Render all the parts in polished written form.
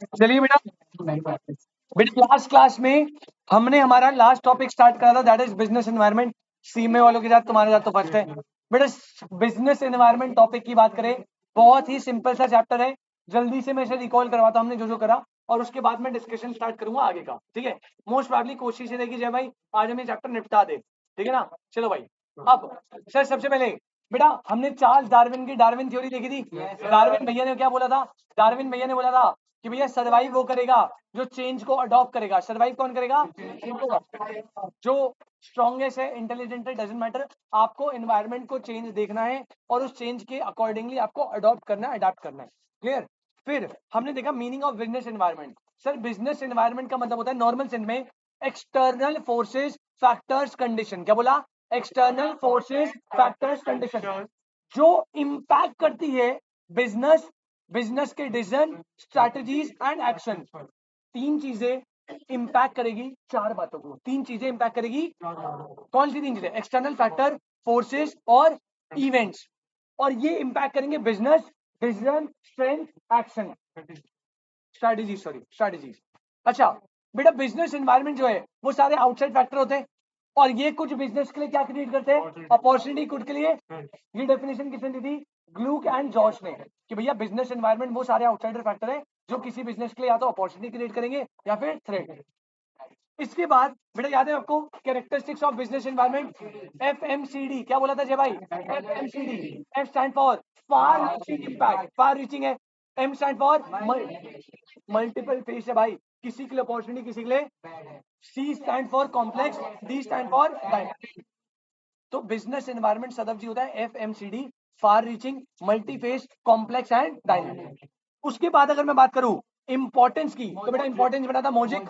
चलिए बेटा, बेटा लास्ट क्लास में हमने हमारा लास्ट टॉपिक स्टार्ट करा था, दैट इज बिजनेस एनवायरनमेंट। सीमे वालों के साथ तुम्हारे साथ तो फर्स्ट है बेटा। बिजनेस एनवायरनमेंट टॉपिक की बात करें, बहुत ही सिंपल सा चैप्टर है। जल्दी से मैं इसे रिकॉल करवाता हूं हमने जो जो करा, और उसके बाद मैं डिस्कशन स्टार्ट करूंगा आगे का, ठीक है। मोस्ट प्रोबेबली कोशिश रहेगी जय भाई आज हमें चैप्टर निपटा दे, ठीक है ना। चलो भाई, अब सर सबसे पहले बेटा हमने चार्ल्स डार्विन की डार्विन थ्योरी देखी थी। डार्विन भैया ने क्या बोला था? डार्विन भैया ने बोला था कि भैया सर्वाइव वो करेगा जो चेंज को अडॉप्ट करेगा। सर्वाइव कौन करेगा? जो स्ट्रॉन्गेस्ट है, इंटेलिजेंट है, डजंट मैटर। आपको एनवायरनमेंट को चेंज देखना है और उस चेंज के अकॉर्डिंगली आपको अडॉप्ट करना है, अडॉप्ट करना है। क्लियर? फिर हमने देखा meaning of business environment. Sir business environment का मतलब होता है नॉर्मल सेंस में एक्सटर्नल फोर्सेस फैक्टर्स कंडीशन। क्या बोला? एक्सटर्नल फोर्सेस फैक्टर्स कंडीशन जो इम्पैक्ट करती है बिजनेस, बिजनेस के डिसीजन, स्ट्रैटेजीज एंड एक्शन। तीन चीजें इम्पैक्ट करेगी चार बातों को। तीन चीजें इम्पैक्ट करेगी। कौन सी तीन चीजें? एक्सटर्नल फैक्टर, फोर्सेस और इवेंट्स। और ये इम्पैक्ट करेंगे business, decision, strength, action, strategy, sorry strategies. अच्छा बेटा, बिजनेस एनवायरनमेंट जो है वो सारे आउटसाइड फैक्टर होते हैं, और ये कुछ बिजनेस के लिए क्या क्रिएट करते हैं? अपॉर्चुनिटी कुछ के लिए। ये डेफिनेशन किसने दी थी? ग्लूक एंड जॉर्ज ने, कि भैया बिजनेस एनवायरनमेंट वो सारे आउटसाइडर फैक्टर है जो किसी बिजनेस के लिए या तो अपॉर्चुनिटी क्रिएट करेंगे या फिर थ्रेट। इसके बाद बेटा याद है आपको characteristics of business environment, FMCD. क्या बोला था जय भाई? FMCD. F stand for far reaching impact, far reaching है। M stand for multiple face है भाई, किसी के लिए अपॉर्चुनिटी किसी के लिए। C stand for complex, D stand for dynamic. तो बिजनेस एनवायरनमेंट सदफ जी होता है FMCD, far reaching, multi face, complex and dynamic. उसके बाद अगर मैं बात करूं इंपॉर्टेंस की, तो बेटा इंपॉर्टेंस बना था mosaic.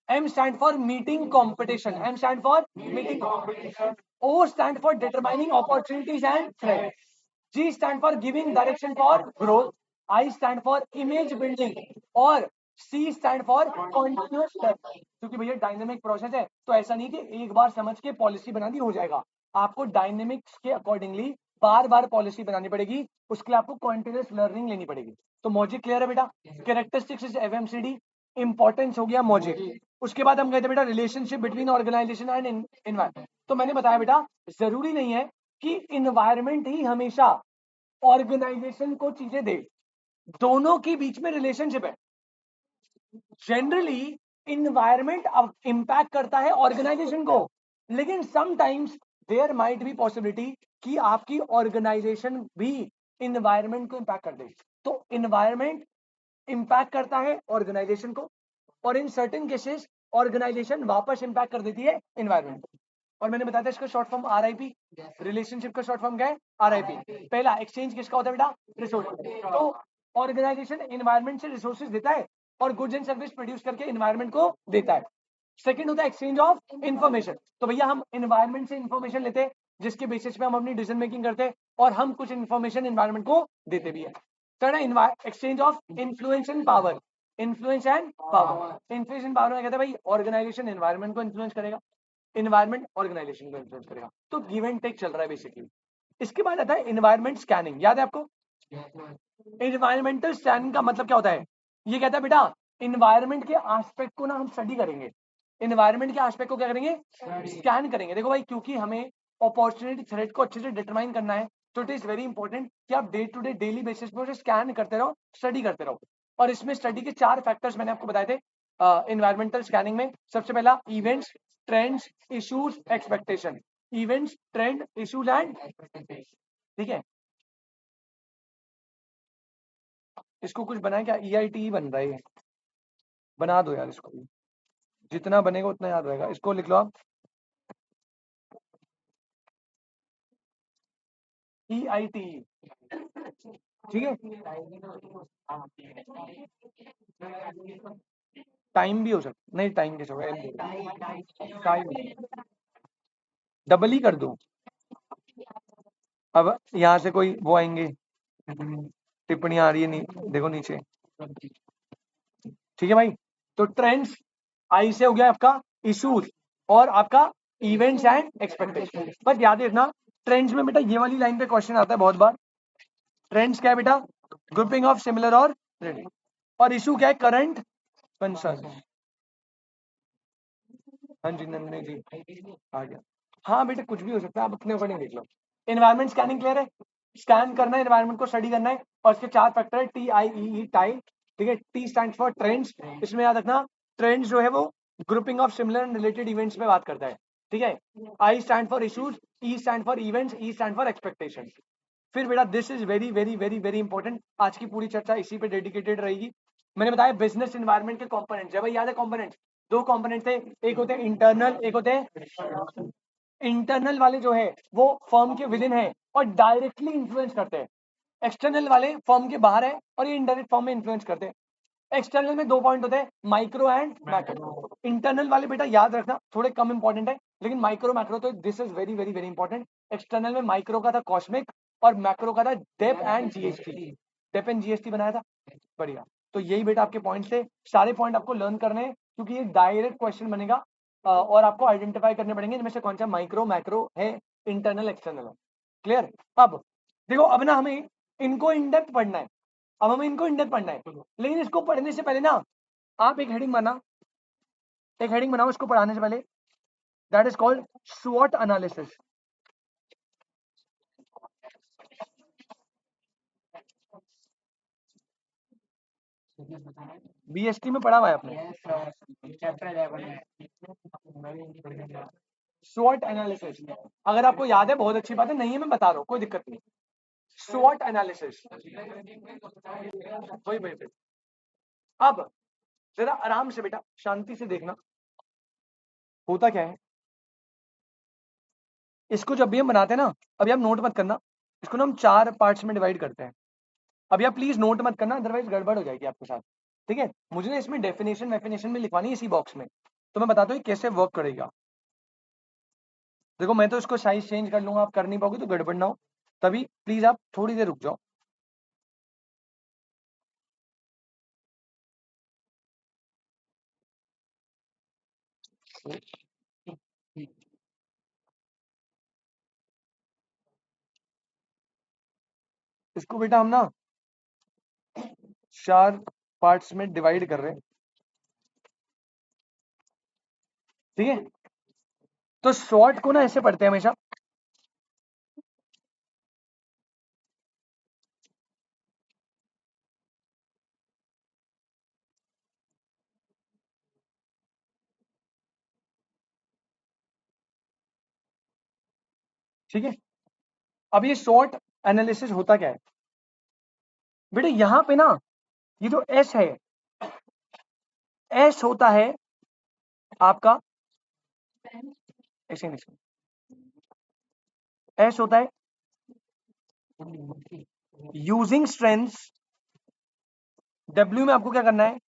M stand for meeting competition. M stand for meeting competition. O stand for determining opportunities and threats. G stand for giving direction for growth. I stand for image building. और C stand for continuous learning. क्योंकि भैया dynamic process है, तो ऐसा नहीं कि एक बार समझ के पॉलिसी बना दी हो जाएगा। आपको डायनेमिक्स के अकॉर्डिंगली बार बार पॉलिसी बनानी पड़ेगी, उसके लिए आपको कंटिन्यूअस लर्निंग लेनी पड़ेगी। तो मॉजिक क्लियर है बेटा? कैरेक्टरिस्टिक्स इज एफएमसीडी, इंपॉर्टेंस हो गया मॉजिक। उसके बाद हम कहते हैं बेटा relationship between organisation and environment. तो मैंने बताया बेटा जरूरी नहीं है कि इन्वायरमेंट ही हमेशा ऑर्गेनाइजेशन को चीजें दे, दोनों के बीच में रिलेशनशिप है। जनरली इन्वायरमेंट इंपैक्ट करता है ऑर्गेनाइजेशन को, लेकिन sometimes there might be possibility कि आपकी ऑर्गेनाइजेशन भी इन्वायरमेंट को इंपैक्ट कर दे। तो इन्वायरमेंट इंपैक्ट करता है ऑर्गेनाइजेशन को, और इन सर्टेन केसेस ऑर्गेनाइजेशन वापस इंपैक्ट कर देती है इन्वायरमेंट को। और मैंने बताया था इसका शॉर्ट फॉर्म आरआईपी, रिलेशनशिप का शॉर्ट फॉर्म क्या है? आरआईपी। पहला एक्सचेंज किसका होता है बेटा? रिसोर्स। तो ऑर्गेनाइजेशन इन्वायरमेंट से रिसोर्सेज देता है और गुड्स एंड सर्विस प्रोड्यूस करके इन्वायरमेंट को देता है। सेकंड होता है एक्सचेंज ऑफ इंफॉर्मेशन। तो भैया हम इन्वायरमेंट से इंफॉर्मेशन लेते हैं जिसके बेसिस पे हम अपनी डिसीजन मेकिंग करते हैं, और हम कुछ इंफॉर्मेशन इन्वायरमेंट को देते भी है। थर्ड है exchange of influence and power. Influence and power, influence and power में कहते हैं भाई ऑर्गेनाइजेशन इन्वायरमेंट को इन्फ्लुएंस करेगा, इन्वायरमेंट ऑर्गेनाइजेशन को इन्फ्लुएंस करेगा। तो गिव एंड टेक चल रहा है बेसिकली। इसके बाद आता है इन्वायरमेंट स्कैनिंग। याद है आपको इन्वायरमेंटल स्कैनिंग का मतलब क्या होता है? ये कहता है बेटा इन्वायरमेंट के एस्पेक्ट को ना हम स्टडी करेंगे, इन्वायरमेंट के एस्पेक्ट को क्या करेंगे? स्कैन करेंगे। देखो भाई क्योंकि हमें अपॉर्चुनिटी थ्रेट को अच्छे से डिटरमाइन करना है, तो इट इज वेरी इंपॉर्टेंट कि आप day to day daily basis पे स्कैन करते रहो, स्टडी करते रहो। और इसमें स्टडी के चार फैक्टर्स मैंने आपको बताए थे इन्वायरमेंटल स्कैनिंग में। सबसे पहला events, trends, issues, expectation. Events, trend, issues and, ठीक है। इसको कुछ बनाए क्या? EIT बन रहा है, बना दो यार इसको, जितना बनेगा उतना याद रहेगा। इसको लिख लो आप EIT, ठीक है। टाइम भी हो सकता नहीं, टाइम कैसे होगा? टाइम डबल ही कर दो। अब यहाँ से कोई वो आएंगे, टिप्पणी आ रही है नहीं, देखो नीचे, ठीक है भाई। तो ट्रेंड्स आई से हो गया आपका, इश्यूज और आपका इवेंट्स एंड एक्सपेक्टेशन। बस याद रखना ट्रेंड्स में बेटा ये वाली लाइन पे क्वेश्चन आता है बहुत बार। ट्रेंड्स क्या है बेटा? ग्रुपिंग ऑफ सिमिलर और रिलेटेड। और इशू क्या है? Current concern. हाँ जी नंदनी जी आ गया। हाँ बेटा कुछ भी हो सकता है, आप अपने अकॉर्डिंग देख लो। एनवायरमेंट स्कैनिंग क्लियर है? स्कैन करना है, एनवायरमेंट को स्टडी करना है, और इसके 4 फैक्टर है, TIEE टाइप। ठीक है, T स्टैंड फॉर ट्रेंड्स, इसमें याद रखना ट्रेंड्स जो है वो grouping of similar and related events में बात करता है। ठीक है, I stand for issues, E stand for events, E stand for expectation. फिर बेटा this is very very very very important, आज की पूरी चर्चा इसी पे डेडिकेटेड रहेगी। मैंने बताया बिजनेस एनवायरनमेंट के कंपोनेंट्स है भाई, याद है कंपोनेंट्स? 2 कंपोनेंट थे, एक होते हैं इंटरनल, एक होते हैं इंटरनल वाले जो है वो फर्म के विद इन है और डायरेक्टली इन्फ्लुएंस करते हैं। एक्सटर्नल वाले फर्म के बाहर है और ये इनडायरेक्ट फॉर्म में इन्फ्लुएंस करते हैं। एक्सटर्नल में 2 पॉइंट होते हैं, माइक्रो एंड मैक्रो। इंटरनल वाले बेटा याद रखना थोड़े कम इंपॉर्टेंट है, लेकिन माइक्रो मैक्रो तो this is very very very important. External में माइक्रो का था कॉस्मिक और मैक्रो का था DEP and GST. DEP and GST बनाया था, बढ़िया। तो यही बेटा आपके पॉइंट्स थे, सारे पॉइंट आपको लर्न करने हैं क्योंकि ये डायरेक्ट क्वेश्चन बनेगा और आपको आइडेंटिफाई करने पड़ेंगे इनमें से कौन सा माइक्रो मैक्रो है, इंटरनल एक्सटर्नल है। क्लियर? अब देखो, अब ना हमें इनको इन डेप्थ पढ़ना है, अब हमें इनको इन डेप्थ पढ़ना है, लेकिन इसको पढ़ने से पहले ना आप एक हेडिंग बना, एक हेडिंग बनाओ इसको पढ़ाने से पहले, दैट इज कॉल्ड स्वॉट एनालिसिस। बीएसटी में पढ़ा हुआ है आपने? स्वॉट एनालिसिस अगर आपको याद है बहुत अच्छी बात है, नहीं है मैं बता रहा हूँ, कोई दिक्कत नहीं। स्वॉट एनालिसिस वही वही। अब जरा आराम से बेटा शांति से देखना, होता क्या है इसको जब भी हम बनाते हैं ना, अभी आप नोट मत करना, इसको ना हम 4 पार्ट्स में डिवाइड करते हैं। अभी आप प्लीज नोट मत करना, अदरवाइज गड़बड़ हो जाएगी आपके साथ। ठीक है, मुझे ना इसमें डेफिनेशन में लिखवानी है इसी बॉक्स में, तो मैं बताता हूँ कैसे वर्क करेगा। देखो मैं तो इसको साइज चेंज कर लूंगा, आप कर नहीं पाओगे तो गड़बड़ ना हो, तभी प्लीज आप थोड़ी देर रुक जाओ। इसको बेटा हम ना 4 पार्ट्स में डिवाइड कर रहे हैं। ठीक है, तो शॉर्ट को ना ऐसे पढ़ते हैं हमेशा, ठीक है। अब ये शॉर्ट एनालिसिस होता क्या है बेटा, यहां पे ना ये जो एस है, एस होता है आपका, ऐसे नहीं, एस होता है यूजिंग स्ट्रेंथ्स, डब्ल्यू में आपको क्या करना है,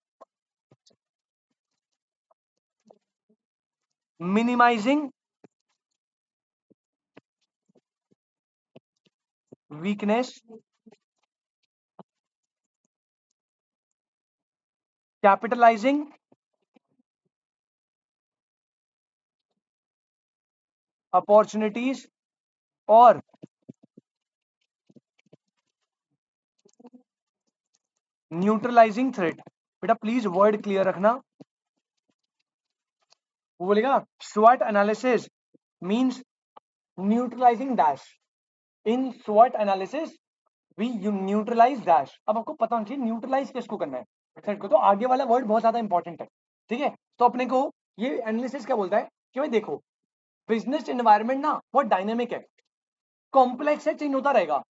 मिनिमाइजिंग वीकनेस, कैपिटलाइजिंग अपॉर्चुनिटीज और न्यूट्रलाइजिंग थ्रेट। बेटा प्लीज वर्ड क्लियर रखना, वो बोलेगा स्वॉट analysis means neutralising dash, in स्वॉट analysis we you neutralise dash. अब आपको पता होना चाहिए न्यूट्रलाइज किसको करना है, थ्रेट को, तो आगे वाला वर्ड बहुत ज्यादा इंपॉर्टेंट है। ठीक है, तो अपने को ये एनालिसिस क्या बोलता है कि भाई देखो बिजनेस एनवायरनमेंट ना बहुत डायनेमिक है, कॉम्प्लेक्स है, चेंज होता रहेगा।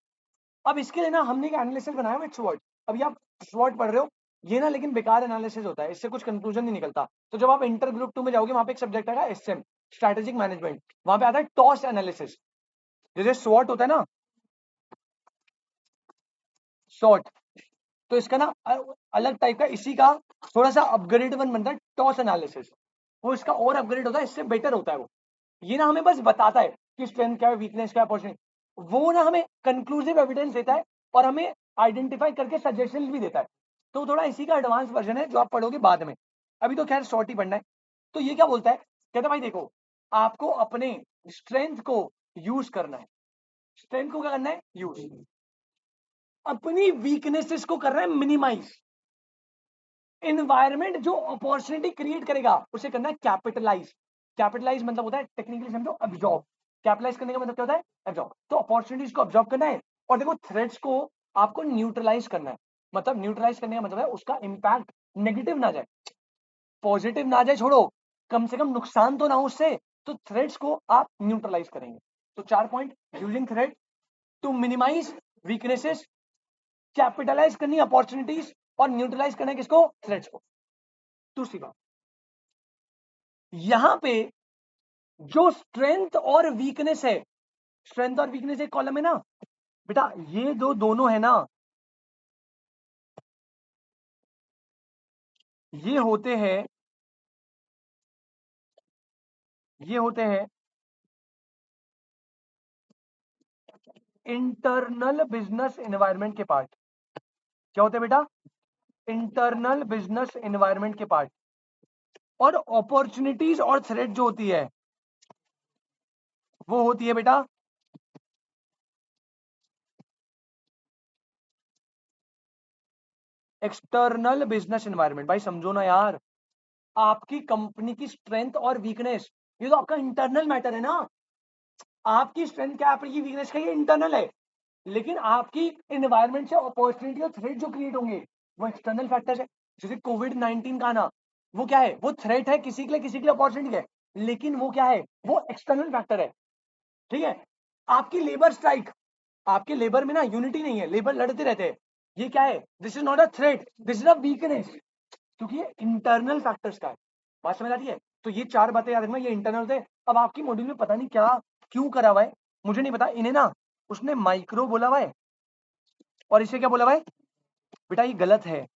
अब इसके लिए ना हमने एक एनालिसिस बनाया है स्वॉट। अभी आप स्वॉट पढ़ रहे हो ये ना, लेकिन बेकार एनालिसिस होता है, इससे कुछ कंक्लूजन नहीं निकलता। तो जब आप इंटर ग्रुप 2 में जाओगे वहां पे एक सब्जेक्ट आएगा एसएम, स्ट्रेटेजिक मैनेजमेंट, वहां पे आता है टॉस एनालिसिस। जैसे स्वॉट होता है ना, शॉर्ट, तो इसका ना अलग टाइप का, इसी का थोड़ा सा अपग्रेड वन बनता है टॉस एनालिसिस, वो इसका और अपग्रेड होता है, इससे बेटर होता है वो। ये ना हमें बस बताता है कि स्ट्रेंथ क्या है, वीकनेस क्या है, अपॉर्चुनिटी, वो ना हमें कंक्लूसिव एविडेंस देता है और हमें आइडेंटिफाई करके सजेशन भी देता है। तो थोड़ा इसी का एडवांस वर्जन है जो आप पढ़ोगे बाद में, अभी तो खैर शॉर्ट ही पढ़ना है। तो ये क्या बोलता है, कहता है भाई देखो आपको अपने स्ट्रेंथ को यूज करना है, स्ट्रेंथ को क्या करना है यूज, अपनी वीकनेसेस को कर रहा है मिनिमाइज। इन्वायरमेंट जो अपॉर्चुनिटी क्रिएट करेगा उसे करना है कैपिटलाइज। कैपिटलाइज मतलब होता है टेक्निकली समझो अब्जॉर्ब। कैपिटलाइज करने का मतलब क्या होता है? अब्जॉर्ब। तो अपॉर्चुनिटीज को अब्जॉर्ब करना है और देखो थ्रेट्स को आपको न्यूट्रलाइज करना है। मतलब न्यूट्रलाइज करने का मतलब है उसका इंपैक्ट नेगेटिव ना जाए, पॉजिटिव ना जाए, छोड़ो कम से कम नुकसान तो ना हो उससे। तो थ्रेट्स को आप न्यूट्रलाइज करेंगे। तो 4 point, using threat to minimise weaknesses, capitalise करनी अपॉर्चुनिटीज और न्यूट्रलाइज करना किसको? थ्रेट्स को। दूसरी बात, यहां पे जो स्ट्रेंथ और वीकनेस है, स्ट्रेंथ और वीकनेस एक कॉलम है ना बेटा, ये जो दोनों है ना, ये होते हैं, ये होते हैं इंटरनल बिजनेस एनवायरनमेंट के पार्ट। क्या होते हैं बेटा? इंटरनल बिजनेस एनवायरनमेंट के पार्ट। और अपॉर्चुनिटीज और थ्रेट जो होती है वो होती है बेटा एक्सटर्नल बिजनेस एनवायरनमेंट। भाई समझो ना यार, आपकी कंपनी की स्ट्रेंथ और वीकनेस ये तो आपका इंटरनल मैटर है ना। आपकी स्ट्रेंथ क्या है, आपकी वीकनेस क्या है, ये इंटरनल है। लेकिन आपकी एनवायरनमेंट से अपॉर्चुनिटी और थ्रेट जो क्रिएट होंगे वो एक्सटर्नल फैक्टर्स है। जैसे कोविड-19 का आना, वो क्या है? वो थ्रेट है किसी के लिए, किसी के लिए अपॉर्चुनिटी है, लेकिन वो क्या है? वो एक्सटर्नल फैक्टर है। ठीक है। आपकी लेबर स्ट्राइक, आपके लेबर में ना यूनिटी नहीं है, लेबर लड़ते रहते हैं, ये क्या है? This is not a threat, this is a weakness, क्योंकि ये इंटरनल फैक्टर्स का है। बात समझ आती है? तो ये 4 बातें याद रखना, ये इंटरनल थे। अब आपकी मॉड्यूल में पता नहीं क्या क्यों करा हुआ है, मुझे नहीं पता। इन्हें ना उसने माइक्रो बोला हुआ है और इसे क्या बोला हुआ है बेटा? ये गलत है,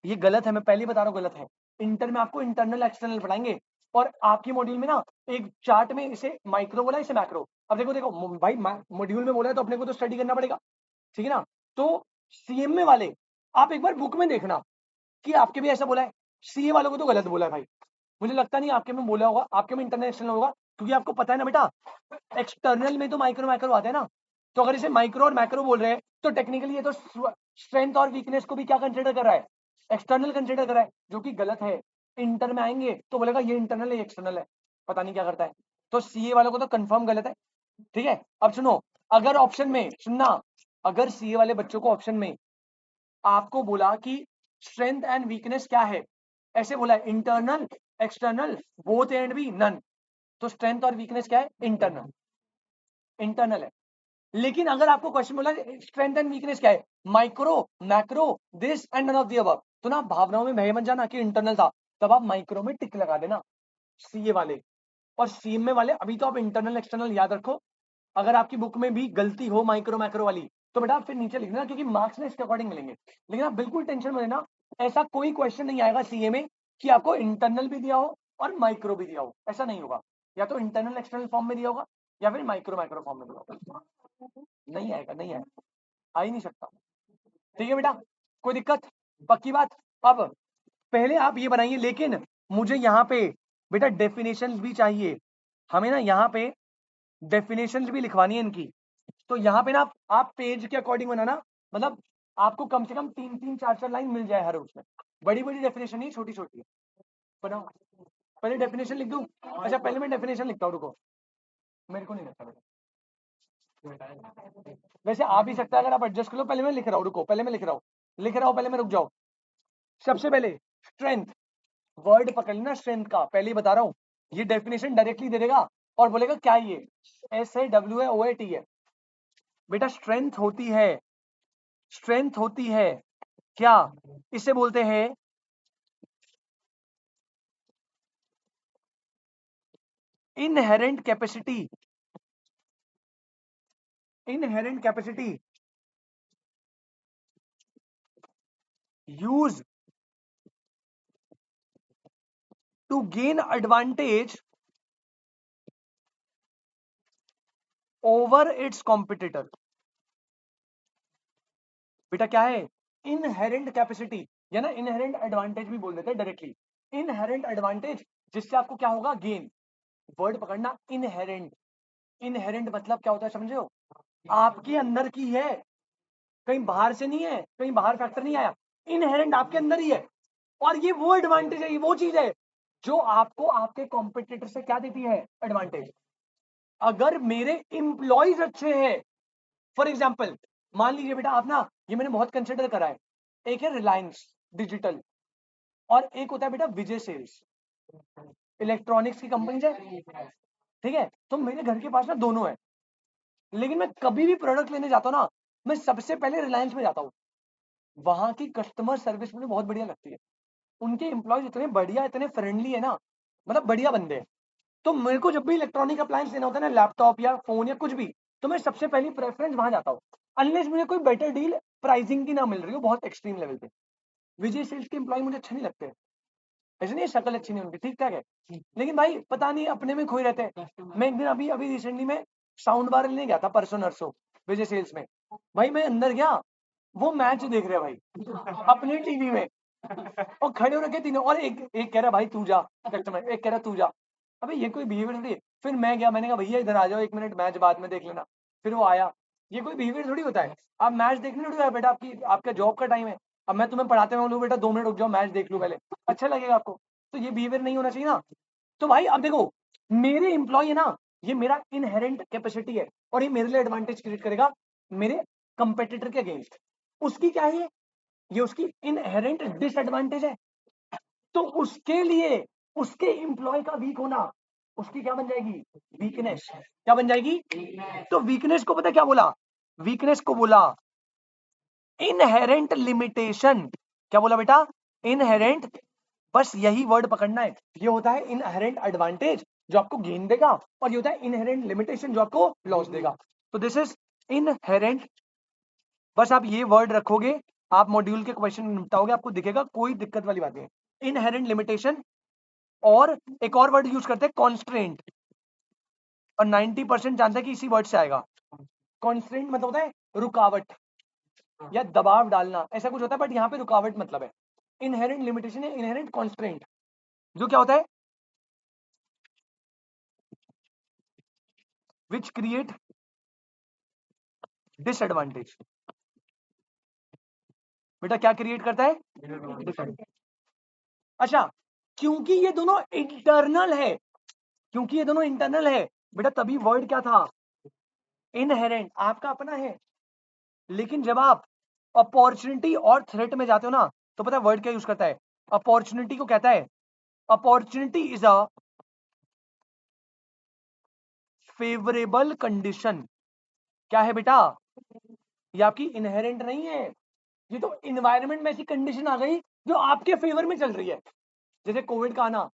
ये गलत है, मैं पहले ही बता रहा हूँ गलत है। इंटर में आपको इंटरनल एक्सटर्नल पढ़ाएंगे और आपकी मॉड्यूल में ना एक चार्ट में इसे माइक्रो बोला, इसे मैक्रो। अब देखो देखो भाई, मॉड्यूल में बोला है तो अपने को तो स्टडी करना पड़ेगा, ठीक है ना। तो सीएमए वाले आप एक बार बुक में देखना कि आपके भी ऐसा बोला है। सीए वालों को तो गलत बोला है भाई, मुझे लगता नहीं आपके में बोला होगा, आपके में इंटरनेशनल होगा, क्योंकि आपको पता है ना बेटा एक्सटर्नल में तो माइक्रो मैक्रो आते हैं ना। तो अगर इसे माइक्रो और मैक्रो बोल रहे हैं तो टेक्निकली ये तो स्ट्रेंथ और वीकनेस को भी क्या कंसिडर कर रहा है? एक्सटर्नल कंसिडर कर रहा है, जो कि गलत है। इंटर में आएंगे तो बोलेगा ये इंटरनल है, ये एक्सटर्नल है, पता नहीं क्या करता है। तो सीए वालों को तो कंफर्म गलत है। ठीक है। अब सुनो, अगर ऑप्शन में सुनना, अगर सीए वाले बच्चों को ऑप्शन में आपको बोला कि स्ट्रेंथ एंड वीकनेस क्या है, ऐसे बोला है internal, external, both and B, none, तो स्ट्रेंथ और वीकनेस क्या है? इंटरनल, इंटरनल है। लेकिन अगर आपको क्वेश्चन बोला स्ट्रेंथ एंड वीकनेस क्या है, micro, macro, this and none of the above, तो ना भावनाओं में भय मत जाना कि इंटरनल था, तब आप माइक्रो में टिक लगा देना सीए वाले। और सीएमए वाले अभी तो आप इंटरनल एक्सटर्नल याद रखो। अगर आपकी बुक में भी गलती हो माइक्रो मैक्रो वाली तो बेटा फिर नीचे लिखना, क्योंकि मार्क्स ने इसके अकॉर्डिंग मिलेंगे। लेकिन आप बिल्कुल टेंशन में लेना, ऐसा कोई क्वेश्चन नहीं आएगा सीए में कि आपको इंटरनल भी दिया हो और माइक्रो भी दिया हो, ऐसा नहीं होगा। या तो इंटरनल एक्सटर्नल फॉर्म में दिया होगा या फिर माइक्रो मैक्रो फॉर्म में दिया होगा। नहीं आएगा, नहीं आएगा, आ ही नहीं सकता। ठीक है बेटा, कोई दिक्कत? पक्की बात। अब पहले आप ये बनाइए, लेकिन मुझे यहाँ पे बेटा डेफिनेशंस भी चाहिए हमें ना, यहाँ पे डेफिनेशंस भी लिखवानी है इनकी। तो यहाँ पे ना आप पेज के अकॉर्डिंग बनाना, मतलब आपको कम से कम 3-3 4-4 लाइन मिल जाए हर उसमें। बड़ी बड़ी डेफिनेशन नहीं, छोटी छोटी बनाओ। पहले डेफिनेशन लिख दूं? अच्छा पहले मैं डेफिनेशन लिखता हूँ, रुको, मेरे को नहीं लगता बेटा, वैसे आ भी सकता है अगर आप एडजस्ट कर लो। पहले मैं लिख रहा हूँ, रुको, पहले मैं लिख रहा हूँ, लिख रहा हूँ, पहले मैं रुक जाओ। सबसे पहले स्ट्रेंथ, वर्ड पकड़ लेना स्ट्रेंथ का, पहले ही बता रहा हूँ। ये डेफिनेशन डायरेक्टली दे देगा और बोलेगा क्या ये SAWAOAT है बेटा। स्ट्रेंथ होती है, स्ट्रेंथ होती है क्या? इसे बोलते हैं inherent capacity, inherent capacity use to gain advantage over its competitor. बेटा क्या है? इनहेरेंट कैपेसिटी, या ना इनहेरेंट एडवांटेज भी बोल देते हैं डायरेक्टली। इनहेरेंट एडवांटेज, जिससे आपको क्या होगा? गेन। वर्ड पकड़ना इनहेरेंट, इनहेरेंट मतलब क्या होता है समझे हो? आपके अंदर की है, कहीं बाहर से नहीं है, कहीं बाहर फैक्टर नहीं आया, इनहेरेंट आपके अंदर ही है। और ये वो एडवांटेज है, ये वो चीज है जो आपको आपके कॉम्पिटिटर से क्या देती है, एडवांटेज। अगर मेरे इंप्लॉइज अच्छे हैं, फॉर एग्जाम्पल मान लीजिए बेटा आप ना, ये मैंने बहुत कंसिडर करा है, एक है रिलायंस डिजिटल और एक होता है बेटा विजय सेल्स, इलेक्ट्रॉनिक्स की कंपनी है, ठीक है। तो मेरे घर के पास ना दोनों है, लेकिन मैं कभी भी प्रोडक्ट लेने जाता हूँ ना, मैं सबसे पहले रिलायंस में जाता हूँ। वहां की कस्टमर सर्विस मुझे बहुत बढ़िया लगती है, उनके एम्प्लॉयज इतने बढ़िया, इतने फ्रेंडली है ना, मतलब बढ़िया बंदे हैं। तो मेरे को जब भी इलेक्ट्रॉनिक अप्लायंस लेना होता है ना, लैपटॉप या फोन या कुछ भी, तो मैं सबसे पहली प्रेफरेंस वहां जाता हूँ, अनलेस मुझे कोई बेटर डील प्राइसिंग की ना मिल रही हो बहुत एक्सट्रीम लेवल पे। विजय सेल्स के एम्प्लॉय मुझे अच्छे नहीं लगते, ऐसे नहीं, शक्ल अच्छी नहीं उनकी, ठीक ठाक है, लेकिन भाई पता नहीं अपने में खोए रहते हैं। मैं एक दिन अभी अभी रिसेंटली में साउंड बार लेने गया था, परसों नरसों, विजय सेल्स में। भाई मैं अंदर गया, वो मैच देख रहे भाई अपने टीवी में, और खड़े हो रखे तीनों, और एक एक कह रहा भाई तू जा कस्टमर, एक कह रहा तू जा। अबे ये कोई बिहेवियर थोड़ी है। फिर मैं गया, मैंने कहा भैया इधर आ जाओ, 1 मिनट मैच बाद में देख लेना। फिर वो आया, ये कोई बिहेवियर थोड़ी होता है। आप मैच देखने थोड़ी आए बेटा, आपकी आपका जॉब का टाइम है। अब मैं तुम्हें पढ़ाते हुए बोलूं बेटा 2 मिनट रुक जाओ मैच देख लूं पहले, अच्छा लगेगा आपको? तो ये बिहेवियर नहीं होना चाहिए ना। तो भाई अब देखो, मेरे एम्प्लॉय है ना, ये मेरा इनहेरेंट कैपेसिटी है, और ये मेरे लिए एडवांटेज क्रिएट करेगा मेरे कंपेटिटर के अगेंस्ट। उसकी क्या है, ये उसकी इनहेरेंट डिसएडवांटेज है। तो उसके लिए उसके एम्प्लॉय का वीक होना उसकी क्या बन जाएगी, वीकनेस। क्या बन जाएगी? तो वीकनेस को पता क्या बोला, वीकनेस को बोला इनहेरेंट लिमिटेशन। क्या बोला बेटा? इनहेरेंट, बस यही वर्ड पकड़ना है। ये होता है इनहेरेंट एडवांटेज जो आपको गेन देगा, और ये होता है इनहेरेंट लिमिटेशन जो आपको लॉस देगा। तो दिस इज इनहेरेंट, बस आप ये वर्ड रखोगे, आप मॉड्यूल के क्वेश्चन निपटाओगे, आपको दिखेगा, कोई दिक्कत वाली बात नहीं है। इनहेरेंट लिमिटेशन, और एक और वर्ड यूज करते हैं कॉन्स्ट्रेंट, और 90% जानता है कि इसी वर्ड से आएगा। कॉन्स्ट्रेंट मतलब होता है रुकावट या दबाव डालना, ऐसा कुछ होता है, बट यहाँ पे रुकावट मतलब है। इनहेरेंट लिमिटेशन है इनहेरेंट कॉन्स्ट्रेंट, जो क्या होता है, विच क्रिएट डिसएडवांटेज। बेटा क्या क्रिएट करता है? Disadvantage। अच्छा, क्योंकि ये दोनों इंटरनल है, क्योंकि ये दोनों इंटरनल है बेटा, तभी वर्ड क्या था, इनहेरेंट, आपका अपना है। लेकिन जब आप अपॉर्चुनिटी और थ्रेट में जाते हो ना, तो पता है वर्ड क्या यूज करता है, अपॉर्चुनिटी को कहता है, opportunity is a favourable condition. क्या है बेटा? ये आपकी इनहेरेंट नहीं है, ये तो इन्वायरमेंट में ऐसी कंडीशन आ गई जो आपके फेवर में चल रही है। जैसे कोविड का आना,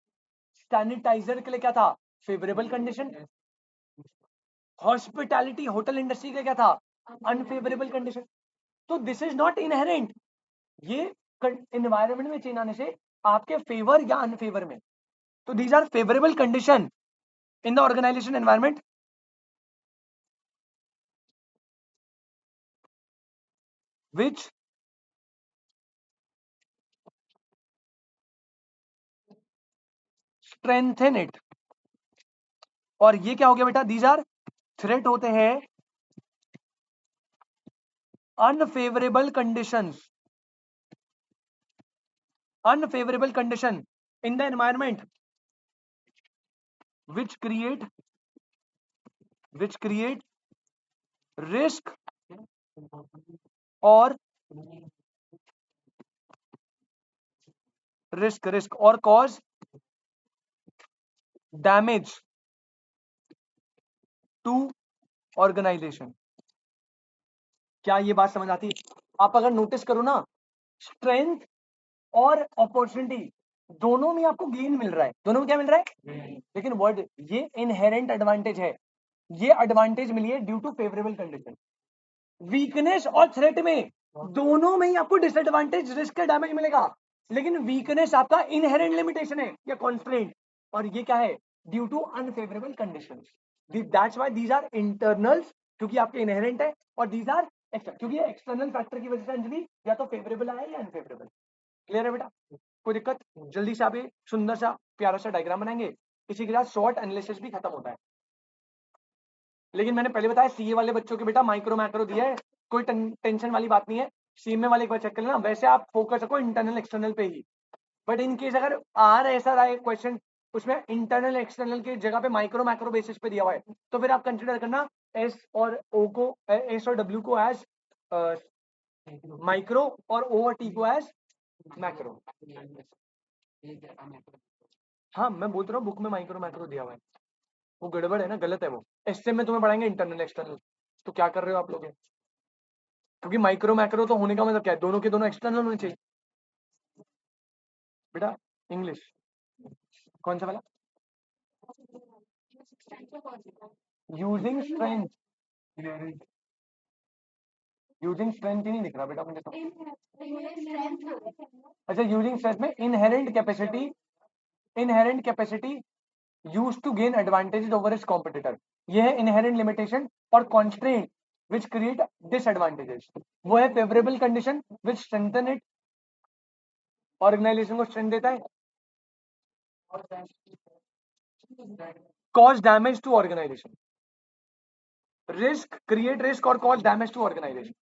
सैनिटाइजर के लिए क्या था, favourable condition. Hospitality hotel industry का क्या था, अनफेवरेबल कंडीशन। तो दिस इज नॉट इनहेरेंट, ये इन्वायरमेंट में चेंज आने से आपके फेवर या अनफेवर में। तो these are favourable condition in the organisation environment which strengthen it. और ये क्या हो गया बेटा, दीज आर थ्रेट होते हैं unfavourable conditions, unfavourable condition in the environment which create risk और risk और cause damage to organization। क्या ये बात समझ आती है? आप अगर नोटिस करो ना, स्ट्रेंथ और अपॉर्चुनिटी दोनों में आपको गेन मिल रहा है, दोनों में क्या मिल रहा है, लेकिन वर्ड ये इनहेरेंट एडवांटेज है, ये एडवांटेज मिली है due to favourable condition. Weakness और थ्रेट में दोनों में ही आपको डिसएडवांटेज, रिस्क का डैमेज मिलेगा, लेकिन वीकनेस आपका इनहेरेंट लिमिटेशन है या कॉन्स्ट्रेंट, और ये क्या है, due to unfavourable conditions. That's why these are internals, क्योंकि आपके इनहेरेंट है, और दीज आर एक्सटर्नल, क्योंकि ये एक्सटर्नल फैक्टर की वजह से अंजलि या तो फेवरेबल आया या अनफेवरेबल। क्लियर है बेटा? कोई दिक्कत? जल्दी से आप ये सुंदर सा प्यारा सा डायग्राम बनाएंगे, इसी के साथ शॉर्ट एनालिसिस भी खत्म होता है। लेकिन मैंने पहले बताया सीए वाले बच्चों के बेटा माइक्रो मैक्रो दिया है, कोई टेंशन वाली बात नहीं है। सीएमए वाले एक बार चेक कर लेना, वैसे आप फोकस रखो इंटरनल एक्सटर्नल पे ही। बट इन केस अगर ऐसा रहा है क्वेश्चन, उसमें इंटरनल एक्सटर्नल की जगह पे माइक्रो मैक्रो बेसिस पे दिया हुआ है, तो फिर आप कंसिडर करना एस और ओ को, एस और डब्ल्यू को एज माइक्रो और ओ और टी को एज मैक्रो। हाँ मैं बोल रहा हूँ बुक में माइक्रो मैक्रो दिया हुआ है, वो गड़बड़ है ना, गलत है वो। एसएम में तुम्हें पढ़ाएंगे इंटरनल एक्सटर्नल, तो क्या कर रहे हो आप लोग? क्योंकि माइक्रो मैक्रो तो होने का मतलब क्या है, दोनों के दोनों एक्सटर्नल होने चाहिए बेटा। इंग्लिश कौन सा वाला? यूजिंग स्ट्रेंथ, यूजिंग स्ट्रेंथ ही नहीं दिख रहा बेटा मुझे तो। अच्छा यूजिंग स्ट्रेंथ में inherent capacity use to gain advantages over its competitor, ये है इनहेरेंट लिमिटेशन। और कॉन्स्ट्रेंट विच क्रिएट डिसएडवांटेजेस, वो है favourable condition which strengthen it, organisation को स्ट्रेंथ देता है। Cause damage to organisation, risk, create risk और कॉज डैमेज टू ऑर्गेनाइजेशन।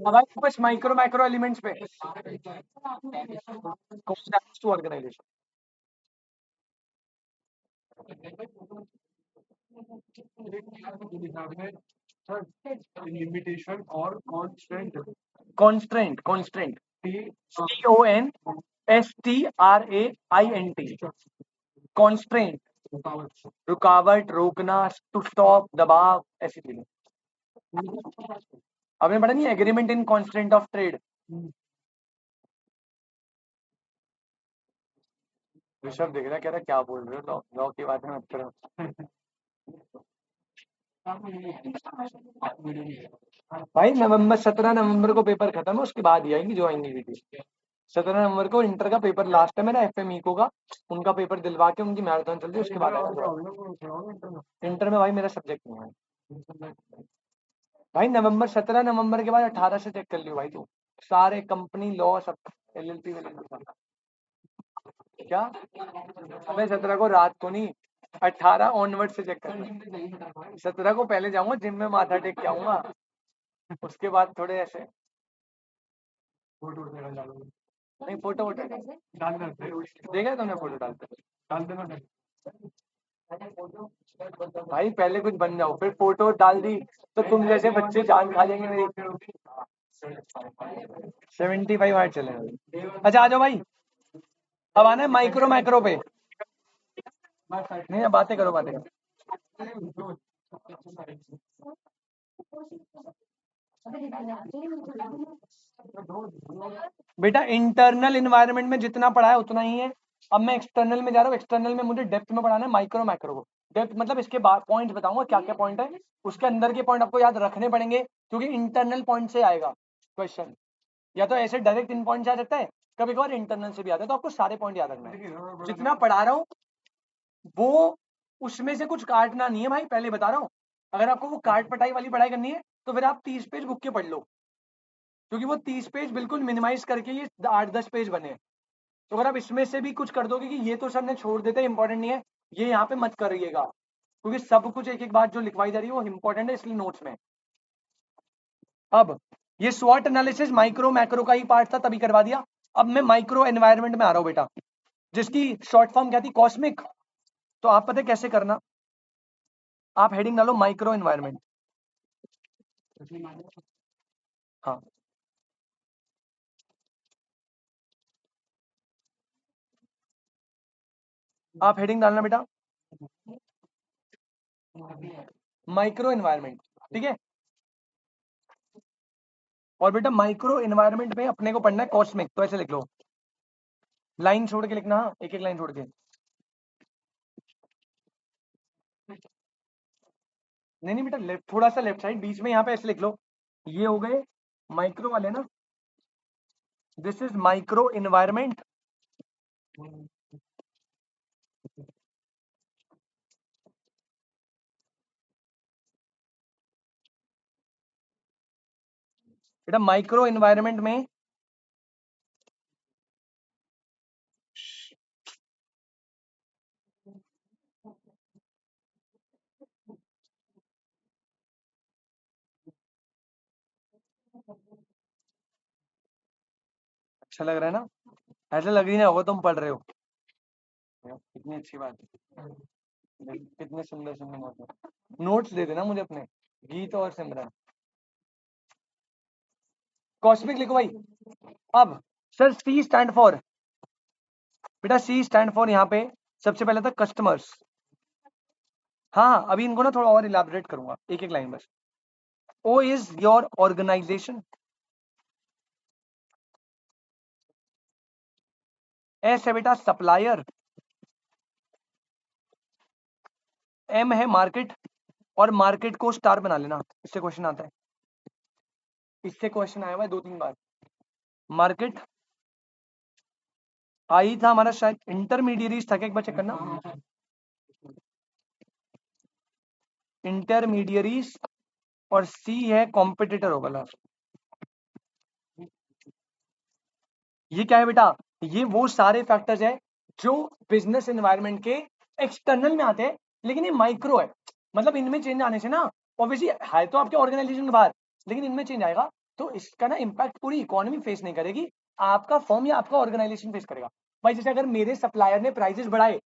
अब आए बस माइक्रो मैक्रो एलिमेंट्स पे, cause damage to organisation. Limitation और constant, constant constant CONSTRAINT, constraint रुकावट, रोकना, टू स्टॉप, दबाव, ऐसी चीजें। आपने पढ़ा नहीं agreement in constant of trade? Rishabh देख रहा, कह रहा क्या बोल रहे हो, लॉ लॉ की बात में मत करो। भाई नवंबर 17 नवंबर को पेपर खत्म है, उसके बाद ही आएंगी जो आएंगी वीडियो। 17 नवंबर को इंटर का पेपर लास्ट है मेरा, FMECO का, उनका पेपर दिलवा के उनकी मैराथन चल रही है, उसके बाद इंटर में भाई मेरा सब्जेक्ट नहीं है भाई। नवंबर 17 नवंबर के बाद 18 से चेक कर लियो भाई तू, सारे कंपनी लॉ सब, LLP क्या। अबे 17 को रात को नहीं, 18 ऑनवर्ड से चेक कर। 17 को पहले जाऊंगा जिम में, माथा टेक के आऊंगा, उसके बाद थोड़े ऐसे नहीं, फोटो वोटो देखा तुमने, फोटो डालते भाई पहले कुछ बन जाओ, फिर फोटो डाल दी तो तुम जैसे बच्चे जान खा लेंगे मेरी। 75 चले अच्छा आ जाओ भाई, अब आना है माइक्रो मैक्रो पे। नहीं बातें करो, बातें करो। बेटा इंटरनल इन्वायरमेंट में जितना पढ़ा है उतना ही है, अब मैं एक्सटर्नल में जा रहा हूँ। एक्सटर्नल में मुझे डेप्थ में पढ़ाना है माइक्रो मैक्रो को। डेप्थ मतलब इसके बाद पॉइंट बताऊंगा क्या क्या पॉइंट है, उसके अंदर के पॉइंट आपको याद रखने पड़ेंगे, क्योंकि इंटरनल पॉइंट से आएगा क्वेश्चन, या तो ऐसे डायरेक्ट इन पॉइंट से आ सकता है, कभी कभार इंटरनल से भी आता है, तो आपको सारे पॉइंट याद रखना है। जितना पढ़ा रहा हूँ वो उसमें से कुछ काटना नहीं है भाई, पहले बता रहा हूँ। अगर आपको वो काट पटाई वाली पढ़ाई करनी है तो फिर आप 30 पेज बुक के पढ़ लो, क्योंकि वो 30 पेज बिल्कुल मिनिमाइज करके ये 8-10 पेज बने हैं। तो अगर आप इसमें से भी कुछ कर दोगे कि ये तो सर ने छोड़ देते, इंपॉर्टेंट नहीं है, ये यहाँ पे मत करिएगा, क्योंकि सब कुछ एक एक बात जो लिखवाई जा रही है वो इंपॉर्टेंट है, इसलिए नोट्स में। अब ये स्वॉट एनालिसिस माइक्रो मैक्रो का ही पार्ट था, तभी करवा दिया। अब मैं माइक्रो एनवायरनमेंट में आ रहा हूँ बेटा, जिसकी शॉर्ट फॉर्म क्या थी, कॉस्मिक। तो आप पता है कैसे करना, आप हेडिंग डालो माइक्रो एनवायरनमेंट। हाँ आप हेडिंग डालना बेटा माइक्रो एनवायरनमेंट, ठीक है। और बेटा माइक्रो एनवायरनमेंट में अपने को पढ़ना है कॉस्मिक, तो ऐसे लिख लो, लाइन छोड़ के लिखना, एक एक लाइन छोड़ के। नहीं नहीं बेटा लेफ्ट, थोड़ा सा लेफ्ट साइड बीच में, यहाँ पे ऐसे लिख लो, ये हो गए माइक्रो वाले ना, दिस इज माइक्रो इन्वायरमेंट। बेटा माइक्रो इन्वायरमेंट में अच्छा लग रहा है ना? ऐसा लग ही नहीं होगा तुम पढ़ रहे हो। कितनी अच्छी बात है, कितने सुंदर सुंदर मौसम। नोट्स दे देना मुझे अपने, गीत और सिमरन। कॉस्मिक लिखो भाई। अब सर सी स्टैंड फॉर, बेटा सी स्टैंड फॉर यहाँ पे सबसे पहले था कस्टमर्स। हाँ अभी इनको ना थोड़ा और इलाबरेट करूंगा, एक एक लाइन बस। O is your organisation. S है बेटा सप्लायर। एम है मार्केट, और मार्केट को स्टार बना लेना, इससे क्वेश्चन आता है। इससे क्वेश्चन आया हुआ है 2-3 बार। मार्केट आई था हमारा शायद इंटरमीडिएरीज था क्या, एक बार चेक करना। इंटरमीडिएरीज और सी है कॉम्पिटिटर होगा लास्ट। ये क्या है बेटा, ये वो सारे फैक्टर्स है जो बिजनेस एनवायरनमेंट के एक्सटर्नल में आते हैं, लेकिन ये माइक्रो है। मतलब इनमें चेंज आने से ना, ऑब्वियसली है तो आपके ऑर्गेनाइजेशन के बाहर, लेकिन इनमें चेंज आएगा तो इसका ना इम्पैक्ट पूरी इकोनॉमी फेस नहीं करेगी, आपका फर्म या आपका ऑर्गेनाइजेशन फेस करेगा। भाई जैसे अगर मेरे सप्लायर ने प्राइसेस बढ़ाए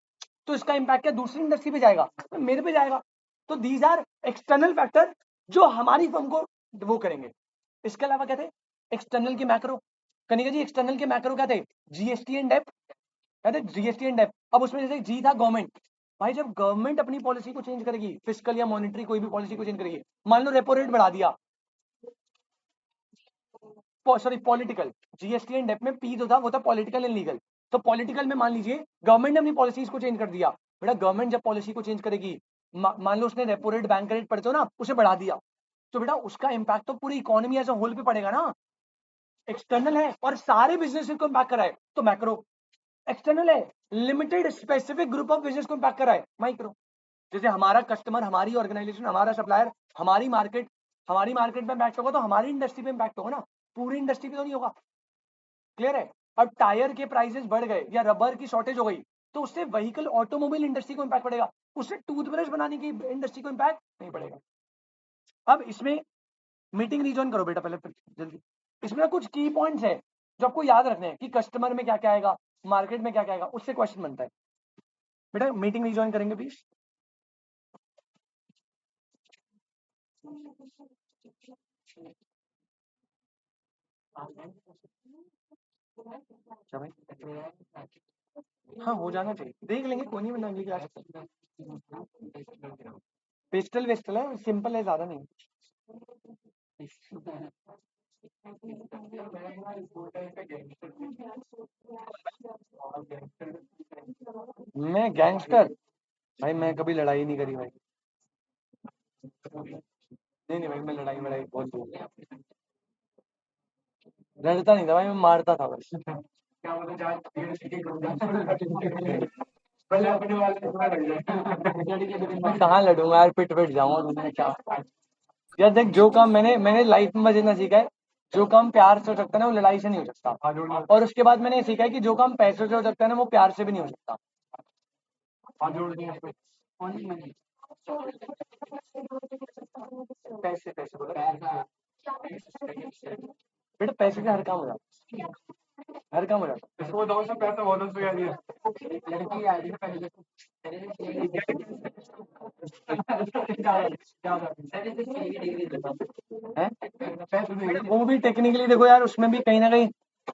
तो इसका इम्पैक्ट क्या दूसरी इंडस्ट्री पे जाएगा, तो मेरे पे जाएगा। तो दीज आर एक्सटर्नल फैक्टर जो हमारी फर्म को वो करेंगे। इसके अलावा क्या थे एक्सटर्नल के मैक्रो। कनिका जी एक्सटर्नल के मैक्रो क्या थे, जीएसटी एंड डेप। क्या थे जीएसटी एंड डेप। अब उसमें जैसे जी था गवर्नमेंट। भाई जब गवर्नमेंट अपनी पॉलिसी को चेंज करेगी, फिस्कल या मॉनेटरी कोई भी पॉलिसी को चेंज करेगी, मान लो रेपो रेट बढ़ा दिया, सॉरी पॉलिटिकल, जीएसटी एंड डेप में पी जो था वो था पॉलिटिकल एंड लीगल। तो पॉलिटिकल में मान लीजिए गवर्नमेंट ने अपनी पॉलिसीज को चेंज कर दिया। बेटा गवर्नमेंट जब पॉलिसी को चेंज करेगी, मान लो उसने रेपो रेट बैंक रेट पढ़ते हो ना उसे बढ़ा दिया, तो बेटा उसका इम्पैक्ट तो पूरी इकोनॉमी एज अ होल पे पड़ेगा ना। एक्सटर्नल है और सारे बिजनेस को इम्पैक्ट कराए तो मैक्रो। एक्सटर्नल है, limited specific group of business को इम्पैक्ट कराए माइक्रो। जैसे हमारा कस्टमर, हमारी ऑर्गेनाइजेशन, हमारा सप्लायर, हमारी मार्केट में इम्पैक्ट होगा तो हमारी इंडस्ट्री पे इम्पैक्ट होगा ना, पूरी इंडस्ट्री पे तो नहीं होगा। क्लियर है? अब टायर के प्राइसेस बढ़ गए या रबर की शॉर्टेज हो गई तो उससे व्हीकल ऑटोमोबाइल इंडस्ट्री को इम्पैक्ट पड़ेगा, उससे टूथब्रश बनाने की इंडस्ट्री को इम्पैक्ट नहीं पड़ेगा। अब इसमें मीटिंग रिजॉइन करो बेटा पहले जल्दी। इसमें ना कुछ की पॉइंट्स है जो आपको याद रखने हैं कि कस्टमर में क्या क्या आएगा, मार्केट में क्या क्या आएगा, उससे क्वेश्चन बनता है। बेटा मीटिंग रिजॉइन करेंगे प्लीज। अच्छा भाई, हाँ हो जाना चाहिए, देख लेंगे कोई नहीं, वरना अगली क्लास। पेस्टल वेस्टल है, सिंपल है, ज्यादा नहीं। मैं गैंगस्टर? भाई मैं कभी लड़ाई नहीं करी भाई। नहीं नहीं भाई, मैं लड़ाई वड़ाई बहुत दूर। लड़ता नहीं था भाई, मैं मारता था बस। मैं कहाँ लड़ूंगा यार, पिट पिट जाऊंगा तुमने क्या। यार देख, जो काम मैंने मैंने लाइफ में जितना सीखा है, जो काम प्यार से हो सकता है ना वो लड़ाई से नहीं हो सकता। और उसके बाद मैंने ये सीखा है कि जो काम पैसों से हो सकता है ना वो प्यार से भी नहीं हो सकता। पैसे पैसे बोला, बेटा पैसे से हर काम हो जाता है, हर काम हो जाता है। इसको बताओ सब पैसा बहुत हो गया है। लड़की आ रही है पहले। हैं? वो भी टेक्निकली देखो यार, उसमें भी कहीं ना कहीं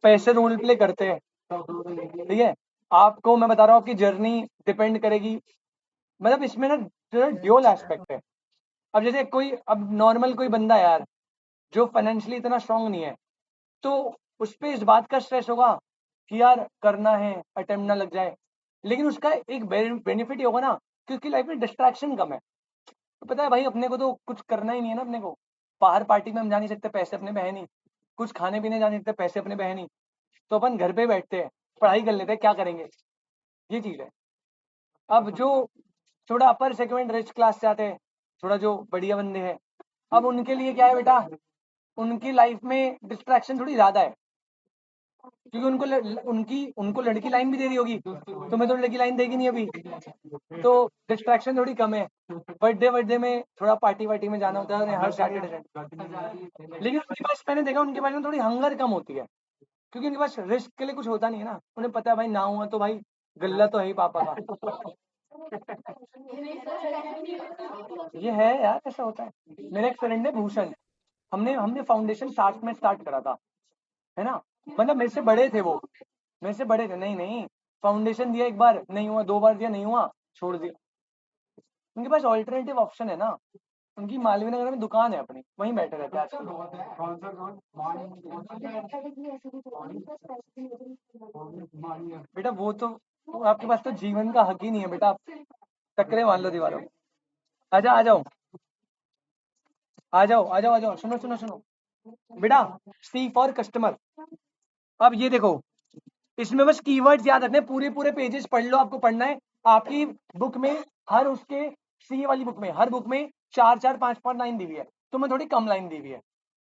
पैसे रोल प्ले करते हैं। ठीक है, आपको मैं बता रहा हूँ आपकी जर्नी डिपेंड करेगी। मतलब इसमें ना जो ड्यूअल एस्पेक्ट है। अब जैसे कोई, अब नॉर्मल कोई बंदा है यार जो फाइनेंशियली इतना स्ट्रांग नहीं है, तो उस पर इस बात का स्ट्रेस होगा कि यार करना है, अटेम्प्ट ना लग जाए। लेकिन उसका एक बेनिफिट ही होगा ना कि उसकी लाइफ में डिस्ट्रैक्शन कम है। तो पता है भाई, अपने को तो कुछ करना ही नहीं है ना, अपने को बाहर पार्टी में हम जा नहीं सकते, पैसे अपने पे है नहीं। कुछ खाने पीने जा नहीं सकते, पैसे अपने पे है नहीं। तो अपन घर पे बैठते हैं, पढ़ाई कर लेते हैं, क्या करेंगे, ये चीज है। अब जो थोड़ा अपर सेगमेंट रिच क्लास से आते हैं, थोड़ा जो बढ़िया बंदे हैं, अब उनके लिए क्या है बेटा, उनकी लाइफ में डिस्ट्रैक्शन थोड़ी ज्यादा है, क्योंकि उनको लड़की लाइन भी दे रही होगी, तुम्हें तो लड़की लाइन देगी नहीं अभी, तो डिस्ट्रैक्शन थोड़ी कम है। बर्थडे में थोड़ा पार्टी वार्टी में जाना होता है हर सैटरडे, लेकिन उनके पास, मैंने देखा उनके पास में थोड़ी हंगर कम होती है, क्योंकि उनके पास रिस्क के लिए कुछ होता नहीं है ना, उन्हें पता है भाई ना हुआ तो भाई गल्ला तो है ही पापा का। ये है यार, ऐसा होता है। मेरा एक फ्रेंड है भूषण, हमने हमने फाउंडेशन 60 में स्टार्ट करा था, है ना, मतलब मेरे से बड़े थे वो, मेरे से बड़े थे, नहीं नहीं, फाउंडेशन दिया एक बार नहीं हुआ, 2 बार दिया नहीं हुआ, छोड़ दिया। उनके पास ऑल्टरनेटिव ऑप्शन है ना, उनकी मालवीय नगर में दुकान है अपनी, वहीं बैठे रहते हैं आजकल। बेटा वो तो आपके पास तो जीवन का हक ही नहीं है बेटा, आप टकरे मान लो दीवारों में। आजा आ जाओ आ जाओ आ जाओ आ जाओ, सुनो सुनो सुनो बेटा, सी फॉर कस्टमर। अब ये देखो, इसमें बस कीवर्ड्स याद रखने, पूरे पूरे पेजेस पढ़ लो, आपको पढ़ना है। आपकी बुक में हर उसके, सी वाली बुक में, हर बुक में 4-4 5-5 लाइन दी हुई है, तुम्हें थोड़ी कम लाइन दी हुई है,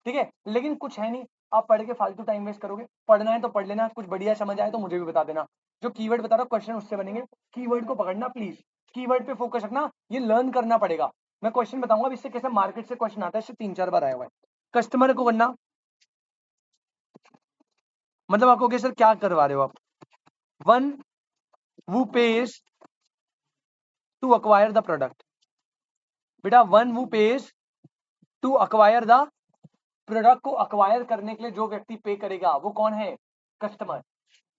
ठीक है, लेकिन कुछ है नहीं, आप पढ़ के फालतू टाइम वेस्ट करोगे, पढ़ना है तो पढ़ लेना, कुछ बढ़िया समझ आए तो मुझे भी बता देना, जो कीवर्ड बता रहा हूँ क्वेश्चन उससे बनेंगे, कीवर्ड को पकड़ना प्लीज, कीवर्ड पे फोकस रखना, ये लर्न करना पड़ेगा। मैं क्वेश्चन बताऊंगा अब इससे कैसे मार्केट से क्वेश्चन आता है, इससे 3-4 बार आया हुआ है। कस्टमर को बनना मतलब आपको सर क्या करवा रहे हो आप, one who pays to acquire the product, बेटा one who pays to acquire the product को अक्वायर करने के लिए जो व्यक्ति पे करेगा वो कौन है, कस्टमर।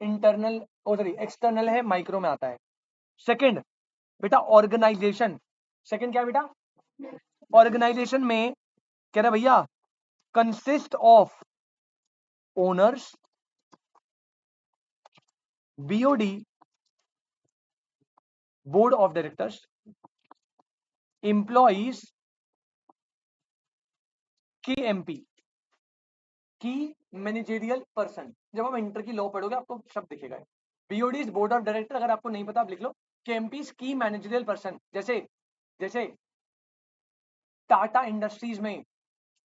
इंटरनल सॉरी एक्सटर्नल है, माइक्रो में आता है। सेकंड बेटा ऑर्गेनाइजेशन, सेकंड क्या है बेटा, ऑर्गेनाइजेशन में कह रहा भैया consist of owners, BOD, board of directors, employees, KMP, key managerial person. जब आप इंटर की लॉ पढ़ोगे आपको शब्द दिखेगा, BOD is board of director, अगर आपको नहीं पता आप लिख लो, KMP is key managerial person. जैसे जैसे टाटा इंडस्ट्रीज में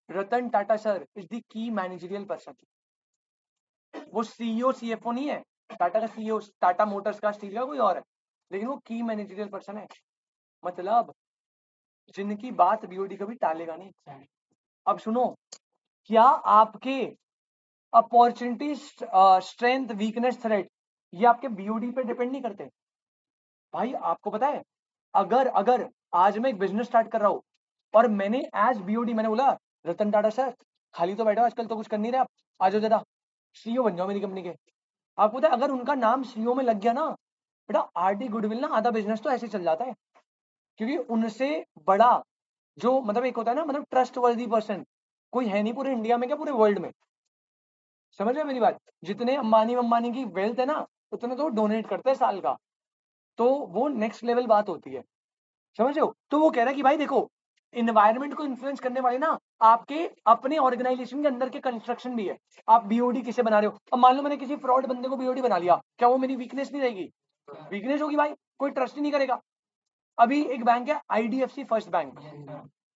Ratan Tata sir is the key managerial person, वो सीईओ CFO नहीं है, टाटा का सीईओ, टाटा मोटर्स का, स्टील का कोई और है, लेकिन वो की मैनेजेरियल पर्सन है, मतलब जिनकी बात बीओडी कभी टालेगा नहीं। अब सुनो, क्या आपके अपॉर्चुनिटी, स्ट्रेंथ, वीकनेस, थ्रेट, ये आपके बीओडी पे डिपेंड नहीं करते भाई। आपको पता है, अगर अगर आज मैं एक बिजनेस स्टार्ट कर रहा हूं और मैंने एज बीओडी मैंने बोला रतन टाटा सर खाली तो बैठो आजकल, तो कुछ कर नहीं रहे आप, आ जाओ जरा सीईओ बन जाओ मेरी कंपनी के। आपको पता है अगर उनका नाम सीईओ में लग गया ना बेटा, आरटी गुडविल ना आधा बिजनेस तो ऐसे चल जाता है, क्योंकि उनसे बड़ा जो मतलब एक होता है ना, मतलब ट्रस्ट वर्दी पर्सन कोई है नहीं पूरे इंडिया में, क्या पूरे वर्ल्ड में। समझ रहे मेरी बात, जितने अंबानी अंबानी की वेल्थ है ना उतने तो डोनेट करते हैं साल का, तो वो नेक्स्ट लेवल बात होती है, समझ रहे हो। तो वो कह रहा है कि भाई देखो, इन्वायरमेंट को इन्फ्लुएंस करने वाले ना आपके अपने ऑर्गेनाइजेशन के अंदर के कंस्ट्रक्शन भी है। आप बीओडी किसे बना रहे हो, अब मान लो मैंने किसी फ्रॉड बंदे को बीओडी बना लिया, क्या वो मेरी वीकनेस नहीं रहेगी, वीकनेस होगी भाई, कोई ट्रस्ट ही नहीं करेगा। अभी एक बैंक है IDFC first bank,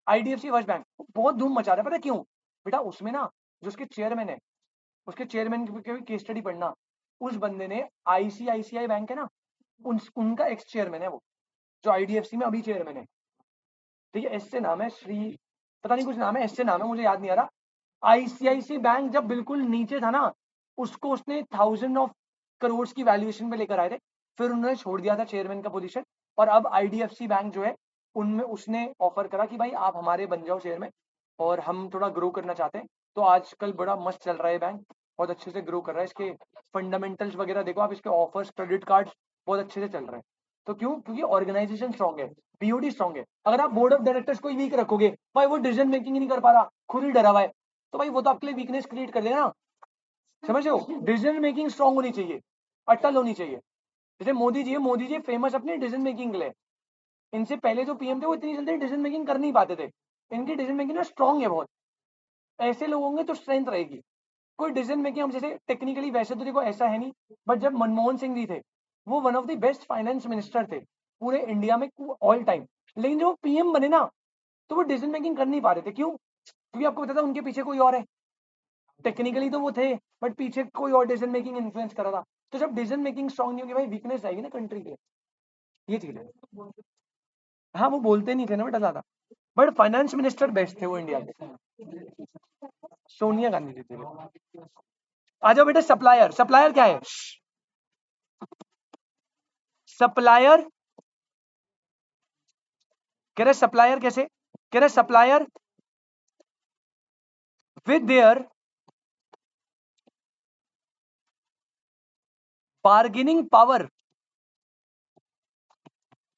IDFC first bank बहुत धूम मचा रहा है, पता है क्यों बेटा, उसमें ना जो उसके चेयरमैन है, उसके चेयरमैन की भी केस स्टडी पढ़ना, उस बंदे ने आईसीआईसीआई बैंक है ना, उनका एक्स चेयरमैन है वो, जो आईडीएफसी में अभी चेयरमैन है, ठीक है, एस से नाम है, श्री पता नहीं कुछ नाम है, एस से नाम है, मुझे याद नहीं आ रहा। आईसीआईसी बैंक जब बिल्कुल नीचे था ना, उसको उसने 1000 करोड़ की वैल्यूएशन पे लेकर आए थे, फिर उन्होंने छोड़ दिया था चेयरमैन का पोजीशन, और अब आईडीएफसी बैंक जो है उनमें उसने ऑफर करा कि भाई आप हमारे बन जाओ चेयरमैन, और हम थोड़ा ग्रो करना चाहते हैं। तो आजकल बड़ा मस्त चल रहा है बैंक, बहुत अच्छे से ग्रो कर रहा है, इसके फंडामेंटल्स वगैरह देखो आप, इसके ऑफर्स, क्रेडिट कार्ड बहुत अच्छे से चल रहे हैं। तो क्यों, क्योंकि ऑर्गेनाइजेशन स्ट्रॉन्ग है, बीओडी स्ट्रॉन्ग है। अगर आप बोर्ड ऑफ डायरेक्टर्स को वीक रखोगे, भाई वो डिसीजन मेकिंग ही नहीं कर पा रहा, खुद ही डरा हुआ है, तो भाई वो तो आपके लिए वीकनेस क्रिएट कर देगा ना, समझ रहे हो। डिसीजन मेकिंग स्ट्रॉन्ग होनी चाहिए, अटल होनी चाहिए। जैसे मोदी जी है, मोदी जी फेमस अपनी डिसीजन मेकिंग के लिए, इनसे पहले जो पीएम थे वो इतनी जल्दी डिसीजन मेकिंग कर नहीं पाते थे, इनकी डिसीजन मेकिंग ना स्ट्रॉन्ग है बहुत, ऐसे लोग होंगे तो स्ट्रेंथ रहेगी। कोई डिसीजन मेकिंग, हम जैसे टेक्निकली वैसे तो देखो ऐसा है नहीं, बट जब मनमोहन सिंह जी थे वो one of the best finance minister थे पूरे इंडिया में ऑल टाइम, लेकिन जब वो पीएम बने ना तो वो डिसीजन मेकिंग कर नहीं पा रहे थे। क्यों? क्योंकि आपको पता था उनके पीछे कोई और है। टेक्निकली तो वो थे बट पीछे कोई और डिसीजन मेकिंग इन्फ्लुएंस कर रहा था। तो जब डिसीजन मेकिंग स्ट्रांग नहीं होगी भाई, वीकनेस आएगी ना कंट्री के। ये चीज है। हाँ वो बोलते नहीं थे ना बेटा ज्यादा, बट फाइनेंस मिनिस्टर बेस्ट थे वो इंडिया के। सोनिया गांधी जी थे। आ जाओ बेटा, सप्लायर। सप्लायर क्या है? सप्लायर कह रहे सप्लायर कैसे? कह रहे supplier with their bargaining power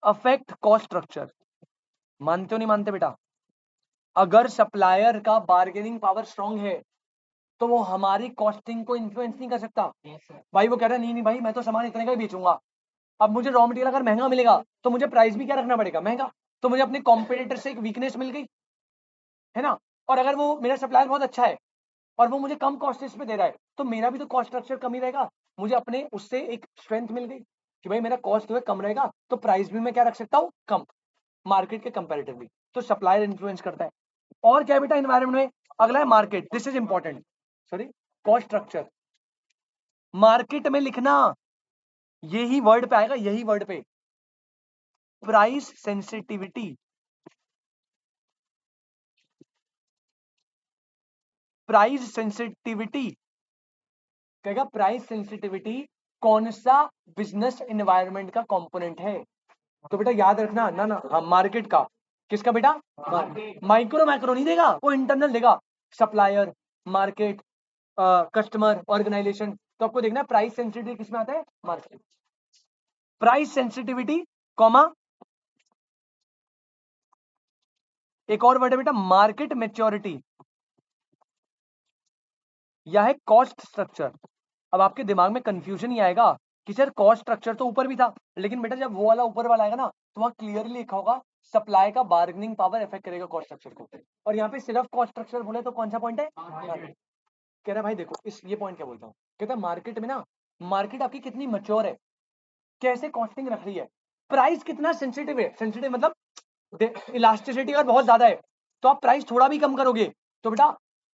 affect cost structure. मानते हो नहीं मानते बेटा? अगर सप्लायर का बार्गेनिंग पावर स्ट्रांग है तो वो हमारी कॉस्टिंग को इन्फ्लुएंस नहीं कर सकता। भाई वो कह रहा है नहीं नहीं भाई मैं तो सामान इतने का ही बेचूंगा। अब मुझे रॉ मटेरियल अगर महंगा मिलेगा तो मुझे प्राइस भी क्या रखना पड़ेगा? महंगा। तो मुझे अपने कॉम्पिटिटर से एक वीकनेस मिल गई, है ना? और अगर वो मेरा सप्लायर बहुत अच्छा है और वो मुझे कम कॉस्ट पे दे रहा है तो मेरा भी तो कॉस्ट स्ट्रक्चर कम ही रहेगा। मुझे अपने उससे एक स्ट्रेंथ मिल गई कि भाई मेरा कॉस्ट जो है कम रहेगा तो प्राइस भी मैं क्या रख सकता हूँ? कम, मार्केट के कंपैरेटिवली। तो सप्लायर इन्फ्लुएंस करता है। और क्या बेटा एनवायरमेंट में? अगला है market. This is important. Sorry, cost structure. Market में लिखना, यही वर्ड पे आएगा, यही वर्ड पे। Price sensitivity. प्राइस सेंसिटिविटी कहेगा प्राइस सेंसिटिविटी कौन सा बिजनेस एनवायरनमेंट का कंपोनेंट है? तो बेटा याद रखना ना ना, हाँ मार्केट का। किसका बेटा? माइक्रो मैक्रो नहीं देगा, वो इंटरनल देगा। Supplier, market, customer, organisation. तो आपको देखना प्राइस सेंसिटिविटी किसमें आता है? मार्केट। प्राइस सेंसिटिविटी कॉमा, एक और वर्ड है बेटा मार्केट मेच्योरिटी, या है कॉस्ट स्ट्रक्चर। अब आपके दिमाग में कंफ्यूजन ही आएगा कि सर कॉस्ट स्ट्रक्चर तो ऊपर भी था, लेकिन बेटा जब वो वाला ऊपर वाला आएगा ना तो वहां क्लियरली लिखा होगा सप्लाई का बार्गेनिंग पावर इफेक्ट करेगा कॉस्ट स्ट्रक्चर को। और यहाँ पे सिर्फ कॉस्ट स्ट्रक्चर बोले तो कौन सा पॉइंट है? कह रहा भाई देखो इस ये पॉइंट क्या बोलता हूँ, कहता है मार्केट में ना, मार्केट आपकी कितनी मैच्योर है, कैसे कॉस्टिंग रख रही है, प्राइस कितना सेंसिटिव है। सेंसिटिव मतलब इलास्टिसिटी अगर बहुत ज्यादा है तो आप प्राइस थोड़ा भी कम करोगे तो बेटा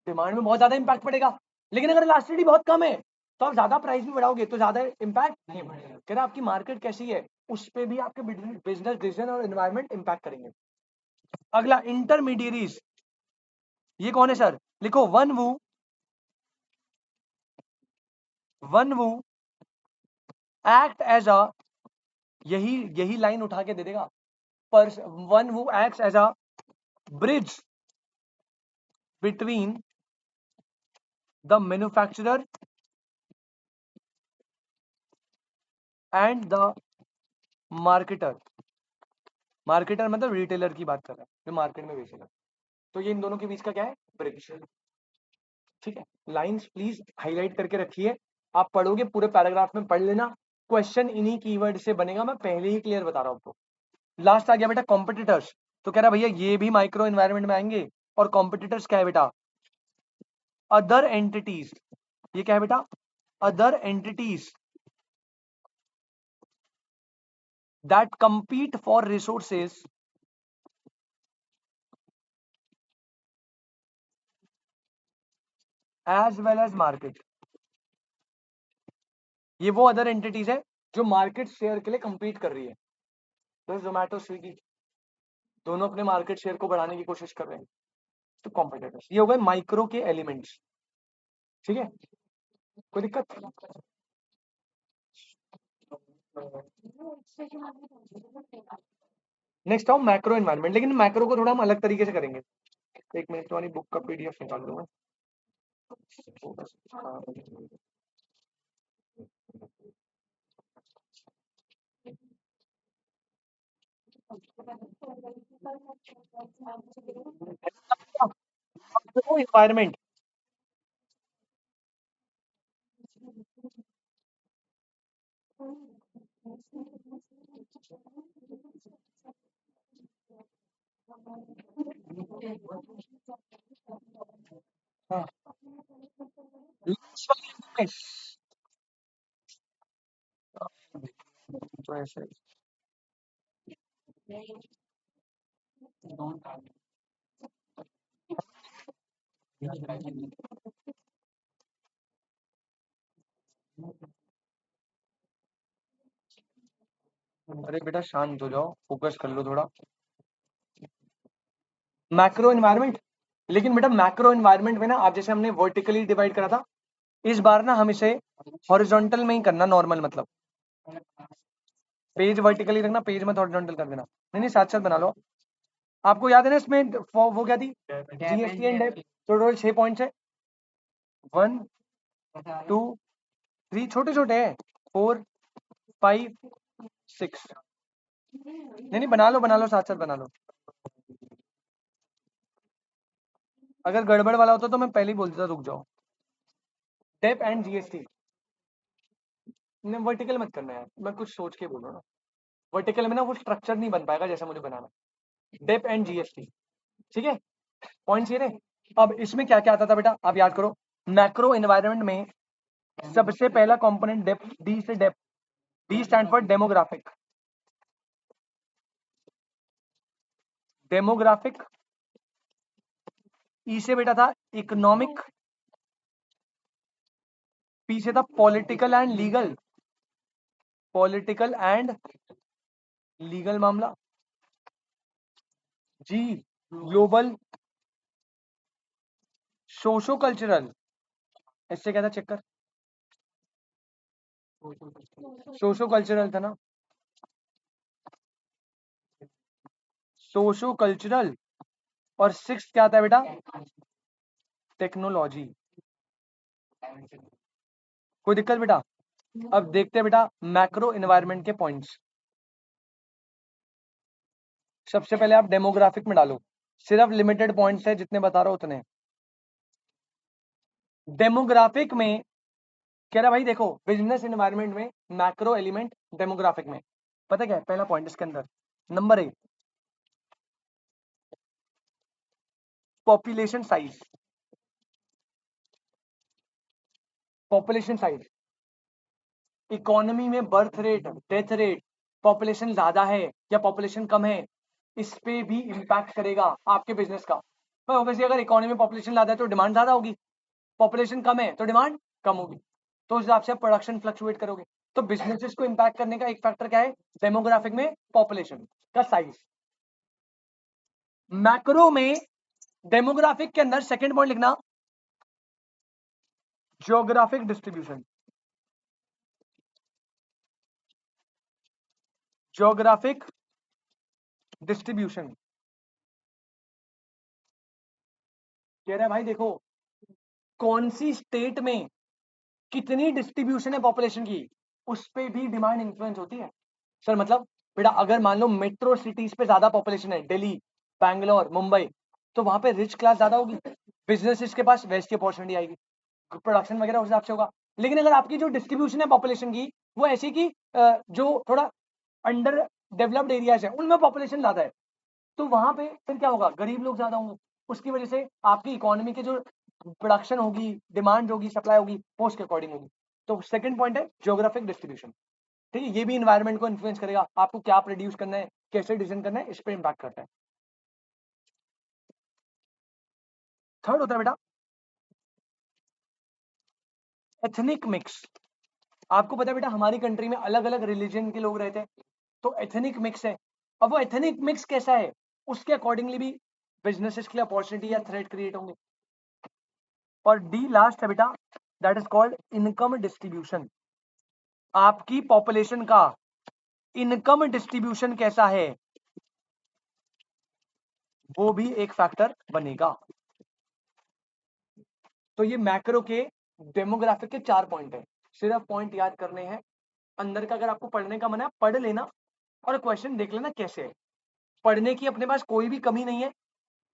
डिमांड में बहुत ज्यादा इंपैक्ट पड़ेगा। लेकिन अगर इलास्टिसिटी बहुत कम है तो आप ज्यादा प्राइस भी बढ़ाओगे तो ज्यादा इंपैक्ट नहीं पड़ेगा। कह रहा आपकी मार्केट कैसी है उस पे भी आपके बिजनेस डिसीजन और एनवायरमेंट इंपैक्ट करेंगे। अगला इंटरमीडियरीज, ये कौन है सर? लिखो one who, one who act as a, यही यही लाइन उठा के दे देगा पर, one who act as a bridge between the manufacturer and the marketer. Marketer मतलब रिटेलर की बात कर रहा है जो मार्केट में बेचेगा। तो ये इन दोनों के बीच का क्या है? ब्रिज। ठीक है, लाइंस प्लीज हाईलाइट करके रखिए। आप पढ़ोगे पूरे पैराग्राफ में पढ़ लेना, क्वेश्चन इन्हीं कीवर्ड से बनेगा, मैं पहले ही क्लियर बता रहा हूं आपको। लास्ट आ गया बेटा कॉम्पिटिटर्स। तो कह रहा भैया ये भी माइक्रो एनवायरमेंट में आएंगे। और कॉम्पिटिटर्स क्या है बेटा? Other entities. ये क्या है बेटा? Other entities that compete for resources as well as market. ये वो अदर एंटिटीज है जो मार्केट शेयर के लिए compete कर रही है। तो जोमेटो, स्विगी दोनों अपने मार्केट शेयर को बढ़ाने की कोशिश कर रहे हैं। तो कॉम्पिटिटर्स ये हो गए माइक्रो के एलिमेंट्स। ठीक है, कोई दिक्कत? नेक्स्ट आओ मैक्रो एनवायरनमेंट, लेकिन मैक्रो को थोड़ा हम अलग तरीके से करेंगे। एक मिनट, तुम्हारी बुक का पीडीएफ निकाल दूंगा। एनवायरनमेंट, हाँ। Last वाली तो ऐसे अरे बेटा शांत हो जाओ, फोकस कर लो थोड़ा। मैक्रो एनवायरनमेंट, लेकिन बेटा मैक्रो एनवायरनमेंट में ना आप जैसे हमने वर्टिकली डिवाइड करा था, इस बार ना हम इसे हॉरिजॉन्टल में ही करना, नॉर्मल मतलब पेज वर्टिकली रखना, पेज में हॉरिजॉन्टल कर देना। नहीं नहीं साथ साथ बना लो। आपको याद है ना इसमें वो क्या थी, जीएसटी एंड डेप, टोटल 6 पॉइंट्स है। 1 2 3 छोटे छोटे हैं, 4 5 6। नहीं नहीं बना लो साथ साथ बना लो। अगर गड़बड़ वाला होता तो मैं पहले ही बोल देता, रुक जाओ। डेप एंड जीएसटी, वर्टिकल मत करना यार, मैं कुछ सोच के बोल रहा हूँ ना। वर्टिकल में ना वो स्ट्रक्चर नहीं बन पाएगा जैसा मुझे बनाना। डेप एंड जीएसटी, ठीक है, पॉइंट्स ये रहे। अब इसमें क्या क्या आता था बेटा, आप याद करो। मैक्रो एनवायरनमेंट में सबसे पहला कंपोनेंट डेप, डी से DEP, D stand for demographic. Demographic. E से बेटा था इकोनॉमिक, पी से था political and legal, political and legal मामला। जी ग्लोबल सोशो कल्चरल, इससे क्या था चेक कर, सोशो कल्चरल था ना, सोशो कल्चरल। और 6 क्या था बेटा, टेक्नोलॉजी। कोई दिक्कत बेटा। अब देखते हैं बेटा मैक्रो एनवायरनमेंट के पॉइंट्स। सबसे पहले आप डेमोग्राफिक में डालो, सिर्फ लिमिटेड पॉइंट्स है जितने बता रहा हूं उतने। डेमोग्राफिक में कह रहा भाई देखो, बिजनेस एनवायरनमेंट में मैक्रो एलिमेंट डेमोग्राफिक में, पता क्या है पहला पॉइंट इसके अंदर, number 1 population size. Population size, economy में birth rate, death rate, population ज्यादा है या पॉपुलेशन कम है, इस पे भी इम्पैक्ट करेगा आपके बिजनेस का। भाई ऑब्वियसली अगर इकोनॉमी में पॉपुलेशन ज्यादा है तो डिमांड ज्यादा होगी, पॉपुलेशन कम है तो डिमांड कम होगी, तो उस हिसाब से आप प्रोडक्शन फ्लक्चुएट करोगे। तो बिजनेसेस को इम्पैक्ट करने का एक फैक्टर क्या है, डेमोग्राफिक में पॉपुलेशन का साइज। मैक्रो में डेमोग्राफिक के अंदर सेकंड पॉइंट लिखना, ज्योग्राफिक डिस्ट्रीब्यूशन। ज्योग्राफिक डिस्ट्रीब्यूशन कह रहा है भाई देखो, कौन सी स्टेट में कितनी डिस्ट्रीब्यूशन है पॉपुलेशन की, उस पे भी डिमांड इन्फ्लुएंस होती है। सर मतलब बेटा अगर मान लो मेट्रो सिटीज पे ज्यादा पॉपुलेशन है, दिल्ली, बैंगलोर, मुंबई, तो वहां पे रिच क्लास ज्यादा होगी, बिजनेसेस के पास वेस्ट की अपॉर्चुनिटी आएगी, प्रोडक्शन वगैरह उस हिसाब से होगा। लेकिन अगर आपकी जो डिस्ट्रीब्यूशन है पॉपुलेशन की वो ऐसी कि जो थोड़ा अंडर डेवलप्ड एरियाज है उनमें पॉपुलेशन ज्यादा है, तो वहां पे फिर क्या होगा, गरीब लोग ज्यादा होंगे, उसकी वजह से आपकी इकोनॉमी के जो प्रोडक्शन होगी, डिमांड होगी, सप्लाई होगी, वो उसके अकॉर्डिंग होगी। तो सेकंड पॉइंट है ज्योग्राफिक डिस्ट्रीब्यूशन। ठीक है, ये भी इन्वायरमेंट को इन्फ्लुएंस करेगा, आपको क्या प्रोड्यूस करना है, कैसे डिजाइन करना है, इस पर इम्पैक्ट करता है। थर्ड होता है बेटा एथनिक मिक्स। आपको पता है बेटा हमारी कंट्री में अलग अलग रिलीजन के लोग रहते हैं, तो एथनिक मिक्स है। अब वो एथनिक मिक्स कैसा है, उसके अकॉर्डिंगली भी बिजनेसेस के लिए अपॉर्चुनिटी या थ्रेट क्रिएट होंगे। और डी लास्ट है बेटा, that is called income distribution. आपकी पॉपुलेशन का इनकम डिस्ट्रीब्यूशन कैसा है, वो भी एक फैक्टर बनेगा। तो ये मैक्रो के डेमोग्राफिक के 4 पॉइंट है, सिर्फ पॉइंट याद करने हैं। अंदर का अगर आपको पढ़ने का मन है पढ़ लेना, और क्वेश्चन देख लेना कैसे है। पढ़ने की अपने पास कोई भी कमी नहीं है,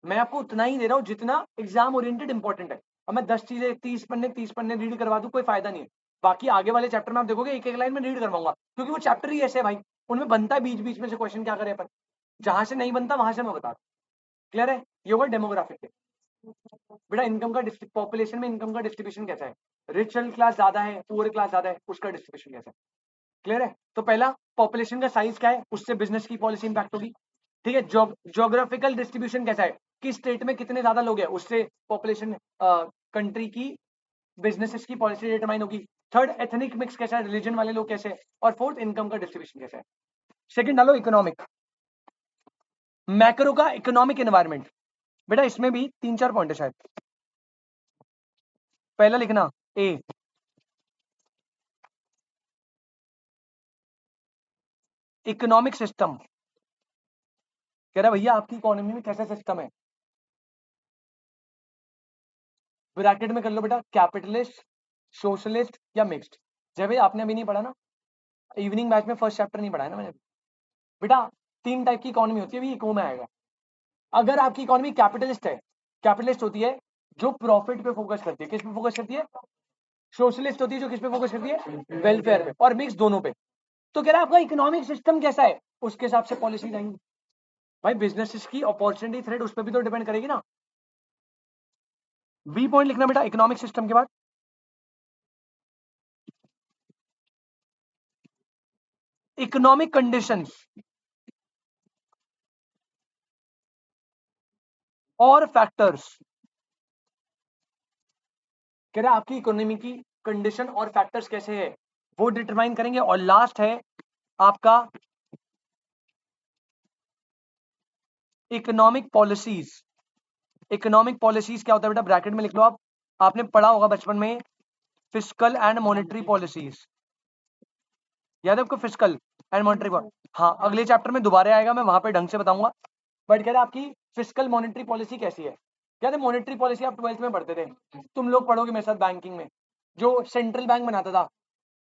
मैं आपको उतना ही दे रहा हूँ जितना एग्जाम ओरिएंटेड इंपॉर्टेंट है। अब मैं 10 चीजें 30 पन्ने रीड करवा दूं कोई फायदा नहीं है। बाकी आगे वाले चैप्टर में आप देखोगे एक एक लाइन में रीड करवाऊंगा, क्योंकि वो चैप्टर ही ऐसे है भाई, उनमें बनता है बीच बीच में से क्वेश्चन, क्या करें अपन, जहां से नहीं बनता वहां से मैं बता दूं। क्लियर है, ये होगा डेमोग्राफिक के। बेटा इनकम का पॉपुलेशन में इनकम का डिस्ट्रीब्यूशन कैसा है, रिच क्लास ज्यादा है, पुअर क्लास ज्यादा है, उसका डिस्ट्रीब्यूशन कैसा है, क्लियर है। तो पहला पॉपुलेशन का साइज क्या है, उससे बिजनेस की पॉलिसी इंपैक्ट होगी। ठीक है, ज्योग्राफिकल डिस्ट्रीब्यूशन कैसा है, किस स्टेट में कितने ज्यादा लोग हैं, उससे पॉपुलेशन कंट्री की बिजनेसेस की पॉलिसी डिटरमाइन होगी। थर्ड एथनिक मिक्स कैसा है, रिलीजन वाले लोग कैसे हैं। और फोर्थ इनकम का डिस्ट्रीब्यूशन कैसा है। सेकंड डालो इकोनॉमिक, मैक्रो का इकोनॉमिक एनवायरमेंट। बेटा इसमें भी 3-4 पॉइंट है शायद। पहला लिखना ए, इकोनॉमिक सिस्टम। कह रहा भैया आपकी इकोनॉमी में कैसा सिस्टम है, ब्रैकेट में कर लो बेटा, कैपिटलिस्ट, सोशलिस्ट या मिक्स्ड। जय भाई आपने अभी नहीं पढ़ा ना, इवनिंग बैच में फर्स्ट चैप्टर नहीं पढ़ा है ना मैंने। बेटा 3 टाइप की इकोनॉमी होती है, अभी इको में आएगा। अगर आपकी इकोनॉमी कैपिटलिस्ट है, कैपिटलिस्ट होती है जो प्रॉफिट पे फोकस करती है, किस पे फोकस करती है, सोशलिस्ट होती है जो किस पे फोकस करती है, वेलफेयर पे, और मिक्स दोनों पे। तो कह रहा है आपका इकोनॉमिक सिस्टम कैसा है, उसके हिसाब से पॉलिसी आएंगी। भाई बिजनेसेस की अपॉर्चुनिटी थ्रेड उस पर भी तो डिपेंड करेगी ना। बी पॉइंट लिखना बेटा इकोनॉमिक सिस्टम के बाद, इकोनॉमिक कंडीशंस और फैक्टर्स। कह रहा है आपकी इकोनॉमी की कंडीशन और फैक्टर्स कैसे है वो डिटरमाइन करेंगे। और लास्ट है आपका इकोनॉमिक पॉलिसीज। इकोनॉमिक पॉलिसीज क्या होता है बेटा, ब्रैकेट में लिख लो आप, आपने पढ़ा होगा बचपन में फिस्कल एंड मॉनेटरी पॉलिसीज, याद है आपको फिस्कल एंड मॉनेटरी पॉलिसी। हाँ अगले चैप्टर में दोबारा आएगा, मैं वहां पे ढंग से बताऊंगा। बट कह रहे आपकी फिस्कल मॉनेटरी पॉलिसी कैसी है। याद है मॉनेटरी पॉलिसी आप 12th में पढ़ते थे, तुम लोग पढ़ोगे मेरे साथ बैंकिंग में, जो सेंट्रल बैंक बनाता था,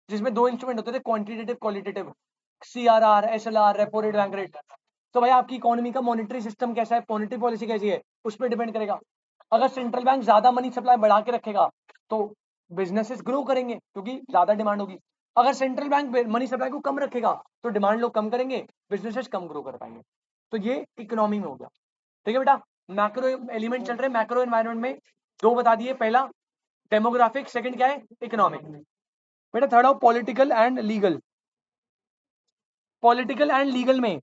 जिसमें 2 इंस्ट्रूमेंट होते थे, quantitative qualitative, CRR SLR repo rate bank rate. तो भाई आपकी इकोनॉमी का मॉनेटरी सिस्टम कैसा है, मॉनेटरी पॉलिसी कैसी है, उस पर डिपेंड करेगा। अगर सेंट्रल बैंक ज्यादा मनी सप्लाई बढ़ा के रखेगा तो बिजनेसेस ग्रो करेंगे क्योंकि ज्यादा डिमांड होगी। अगर सेंट्रल बैंक मनी सप्लाई को कम रखेगा तो डिमांड लोग कम करेंगे, बिजनेसेस कम ग्रो कर पाएंगे। तो ये इकोनॉमी में हो गया। ठीक है बेटा, मैक्रो एलिमेंट चल रहे हैं, मैक्रो एनवायरनमेंट में 2 बता दिए, पहला डेमोग्राफिक, सेकंड क्या है इकोनॉमिक। बेटा थर्ड आओ political and legal. Political and legal में,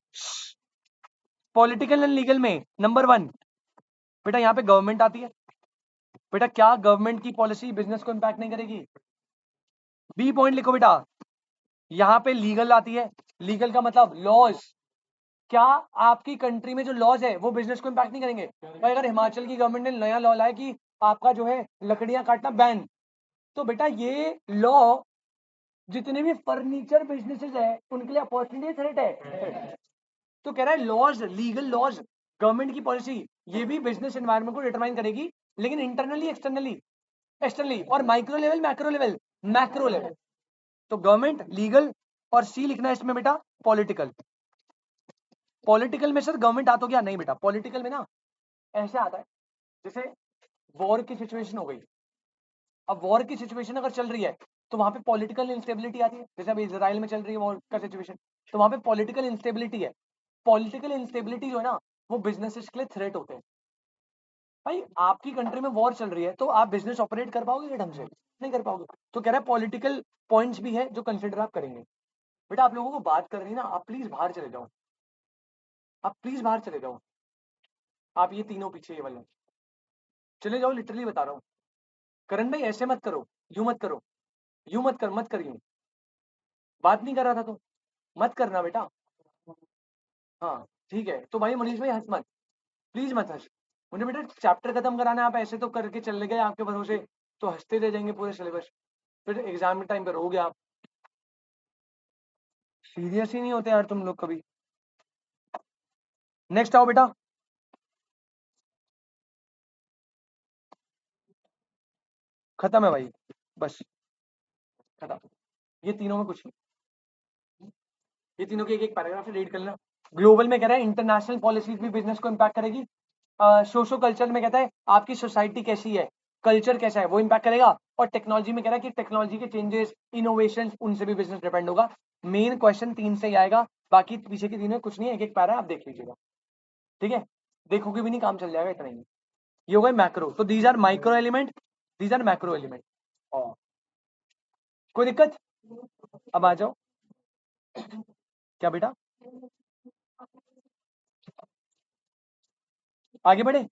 पॉलिटिकल एंड लीगल में नंबर 1 बेटा यहाँ पे गवर्नमेंट आती है। बेटा क्या गवर्नमेंट की पॉलिसी बिजनेस को इंपैक्ट नहीं करेगी, बी पॉइंट लिखो बेटा। यहाँ पे लीगल आती है, लीगल का मतलब लॉज। क्या आपकी कंट्री में जो लॉज है वो बिजनेस को इंपैक्ट नहीं करेंगे। भाई अगर हिमाचल की गवर्नमेंट ने नया लॉ लाया कि आपका जो है लकड़ियां काटना बैन, तो बेटा ये लॉ जितने भी फर्नीचर बिजनेसेस है उनके लिए अपॉर्चुनिटी थ्रेट है। तो कह रहा है लॉज, लीगल लॉज, गवर्नमेंट की पॉलिसी, ये भी बिजनेस एनवायरनमेंट को डिटरमाइन करेगी, लेकिन इंटरनली एक्सटर्नली, एक्सटर्नली और micro level macro level, macro level. तो गवर्नमेंट, लीगल और सी लिखना है इसमें बेटा पॉलिटिकल। पॉलिटिकल में सर गवर्नमेंट आ तो गया नहीं बेटा, पॉलिटिकल में ना ऐसे आता है जैसे वॉर की सिचुएशन हो गई। अब वॉर की सिचुएशन अगर चल रही है तो वहां पे पॉलिटिकल इंस्टेबिलिटी आती है, जैसे अभी इजराइल में चल रही है वॉर का सिचुएशन, तो वहां पे पॉलिटिकल इंस्टेबिलिटी है। पॉलिटिकल इंस्टेबिलिटी जो है ना वो बिजनेसेस के लिए थ्रेट होते हैं। भाई आपकी कंट्री में वॉर चल रही है तो आप बिजनेस ऑपरेट कर पाओगे ढंग से, नहीं कर पाओगे। तो कह रहा है पॉलिटिकल पॉइंट्स भी है जो कंसिडर आप करेंगे। बेटा आप लोगों को बात करनी है ना, आप प्लीज बाहर चले जाओ, आप प्लीज बाहर चले जाओ। आप ये तीनों पीछे ये वाले चले जाओ, लिटरली बता रहा हूँ। करण भाई ऐसे मत करो, यूं मत करो, यूं मत कर, मत कर यूं। बात नहीं कर रहा था तो मत करना बेटा। हाँ ठीक है, तो भाई मनीष भाई हंस मत, प्लीज मत हंस। मुझे बेटा चैप्टर खत्म कराना है, आप ऐसे तो करके चले गए आपके भरोसे, तो हंसते रह जाएंगे पूरे सिलेबस, फिर एग्जाम के टाइम पे रहोगे आप। सीरियस ही नहीं होते यार तुम लोग कभी। नेक्स्ट आओ बेटा, खत्म है भाई, बस खत्म। ये तीनों में कुछ नहीं, ये तीनों के एक पैराग्राफ रीड कर लेना। ग्लोबल में कह रहा है इंटरनेशनल पॉलिसीज भी बिजनेस को इम्पैक्ट करेगी। सोशो कल्चर में कहता है आपकी सोसाइटी कैसी है, कल्चर कैसा है वो इम्पैक्ट करेगा। और टेक्नोलॉजी में कह रहा है कि टेक्नोलॉजी के चेंजेस, इनोवेशन, उनसे भी बिजनेस डिपेंड होगा। मेन क्वेश्चन 3 से ही आएगा, बाकी पीछे के 3 में कुछ नहीं है, एक एक पैरा आप देख लीजिएगा। ठीक है, देखोगे भी नहीं काम चल जाएगा, इतना ही। ये हो गए मैक्रो। तो these are micro element, these are macro element. कोई दिक्कत? अब आ जाओ। क्या बेटा, आगे बढ़े?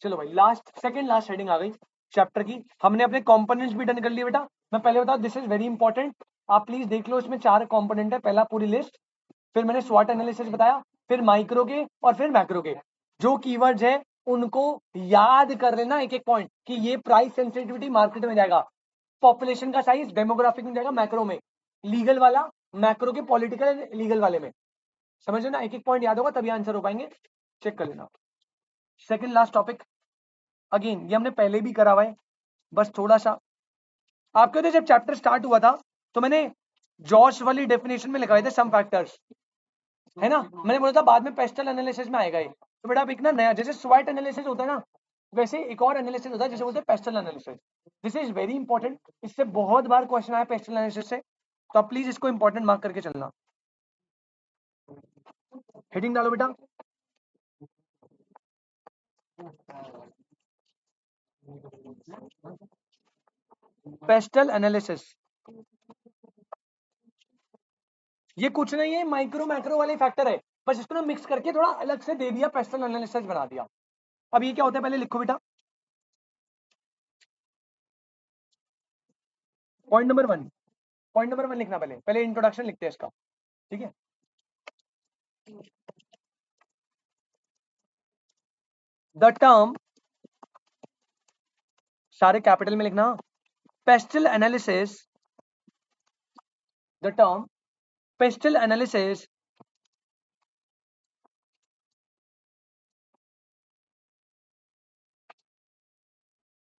चलो भाई, लास्ट सेकंड लास्ट हेडिंग आ गई चैप्टर की। हमने अपने कंपोनेंट्स भी डन कर लिए बेटा। मैं पहले बता, दिस इज वेरी इंपॉर्टेंट, आप प्लीज देख लो। इसमें 4 कंपोनेंट है, पहला पूरी लिस्ट, फिर मैंने स्वॉट एनालिसिस बताया, फिर माइक्रो के और फिर मैक्रो के। जो कीवर्ड्स है उनको याद कर लेना एक एक पॉइंट, कि ये प्राइस सेंसिटिविटी मार्केट में जाएगा, पॉपुलेशन का साइज डेमोग्राफिक में जाएगा मैक्रो में, लीगल वाला मैक्रो के पॉलिटिकल लीगल वाले में। समझ ना, एक एक पॉइंट याद होगा तभी आंसर हो पाएंगे। चेक कर लेना। सेकंड लास्ट टॉपिक, अगेन ये हमने पहले भी करा हुआ है, बस थोड़ा सा आपके तो जब चैप्टर स्टार्ट हुआ था तो मैंने जॉश वाली डेफिनेशन में लिखवाए थे सम फैक्टर्स, है ना। मैंने बोला था बाद में पेस्टल एनालिसिस में आएगा ये। तो बेटा अब एक ना नया, जैसे स्वॉट एनालिसिस होता है ना, वैसे एक और एनालिसिस होता है जिसे बोलते हैं pastel analysis. This is very important, इससे बहुत बार क्वेश्चन आया पेस्टल एनालिसिस से, तो आप प्लीज इसको इंपॉर्टेंट मार्क करके चलना। हेडिंग डालो बेटा। पेस्टल एनालिसिस, ये कुछ नहीं है, माइक्रो मैक्रो वाले फैक्टर है, बस इसको ना मिक्स करके थोड़ा अलग से दे दिया, पेस्टल एनालिसिस बना दिया। अब ये क्या होता है पहले लिखो बेटा। पॉइंट नंबर 1, पॉइंट नंबर 1 लिखना, पहले पहले इंट्रोडक्शन लिखते हैं इसका, ठीक है। द टर्म, सारे कैपिटल में लिखना, pastel analysis, the term pastel analysis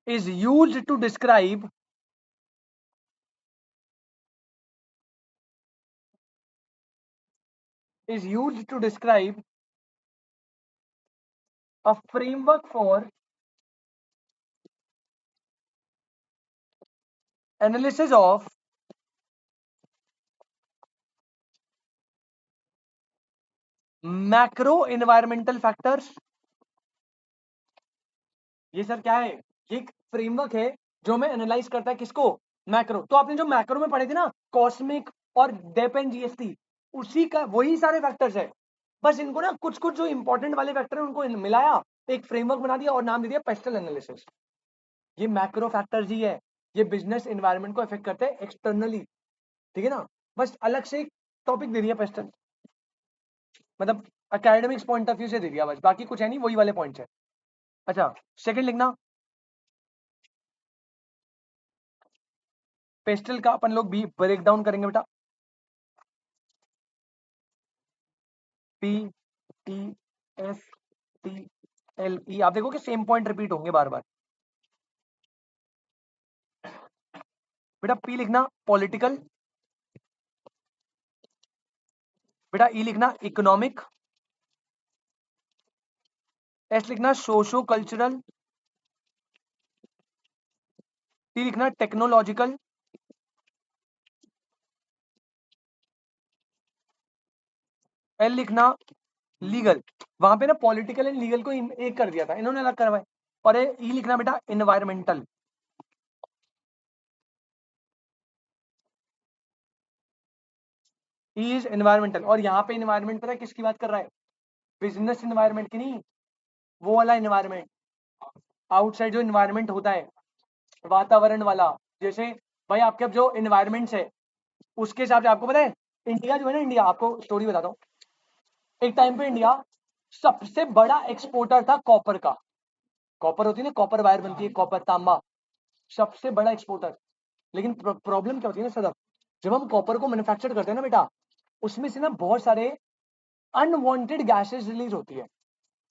is used to describe a framework for analysis of macro environmental factors। ये सर क्या है? ये एक फ्रेमवर्क है जो हमें एनालाइज करता है, किसको? मैक्रो। तो आपने जो मैक्रो में पढ़े थे ना, कॉस्मिक और डेप एंड जीएसटी, उसी का वही सारे फैक्टर्स है, बस इनको ना कुछ कुछ जो इंपॉर्टेंट वाले फैक्टर है उनको मिलाया, एक फ्रेमवर्क बना दिया और नाम दे दिया पेस्टल एनालिसिस। ये मैक्रो फैक्टर्स ही है, ये बिजनेस एनवायरनमेंट को इफेक्ट करते हैं एक्सटर्नली, ठीक है ना। बस अलग से एक टॉपिक दे दिया पेस्टल, मतलब एकेडमिक्स पॉइंट ऑफ व्यू से दे दिया, बस बाकी कुछ है नहीं, वही वाले पॉइंट्स है। अच्छा, सेकंड लिखना, पेस्टल का अपन लोग भी ब्रेक डाउन करेंगे बेटा। P T S T L E, आप देखो कि सेम पॉइंट रिपीट होंगे बार बार। बेटा पी लिखना पॉलिटिकल, बेटा ई लिखना इकोनॉमिक, एस लिखना सोशो कल्चरल, टी लिखना टेक्नोलॉजिकल, एल लिखना लीगल। वहां पे ना पॉलिटिकल एंड लीगल को एक कर दिया था इन्होंने, अलग करवाए। और ई लिखना बेटा इन्वायरमेंटल। ई इज एनवायरमेंटल, और यहाँ पे इन्वायरमेंट पता है किसकी बात कर रहा है? बिजनेस इन्वायरमेंट की नहीं, वो वाला इन्वायरमेंट, आउटसाइड जो इन्वायरमेंट होता है वातावरण वाला। जैसे भाई आपके अब जो इन्वायरमेंट्स है उसके हिसाब से, आपको पता है इंडिया जो है ना, इंडिया, आपको स्टोरी बताता हूँ। एक टाइम पे इंडिया सबसे बड़ा एक्सपोर्टर था कॉपर का। कॉपर होती है ना, कॉपर वायर बनती है, कॉपर तांबा, सबसे बड़ा एक्सपोर्टर। लेकिन प्रॉब्लम क्या होती है ना सदफ, जब हम कॉपर को मैन्युफैक्चर करते हैं ना बेटा, उसमें से ना बहुत सारे अनवांटेड गैसेस रिलीज होती है।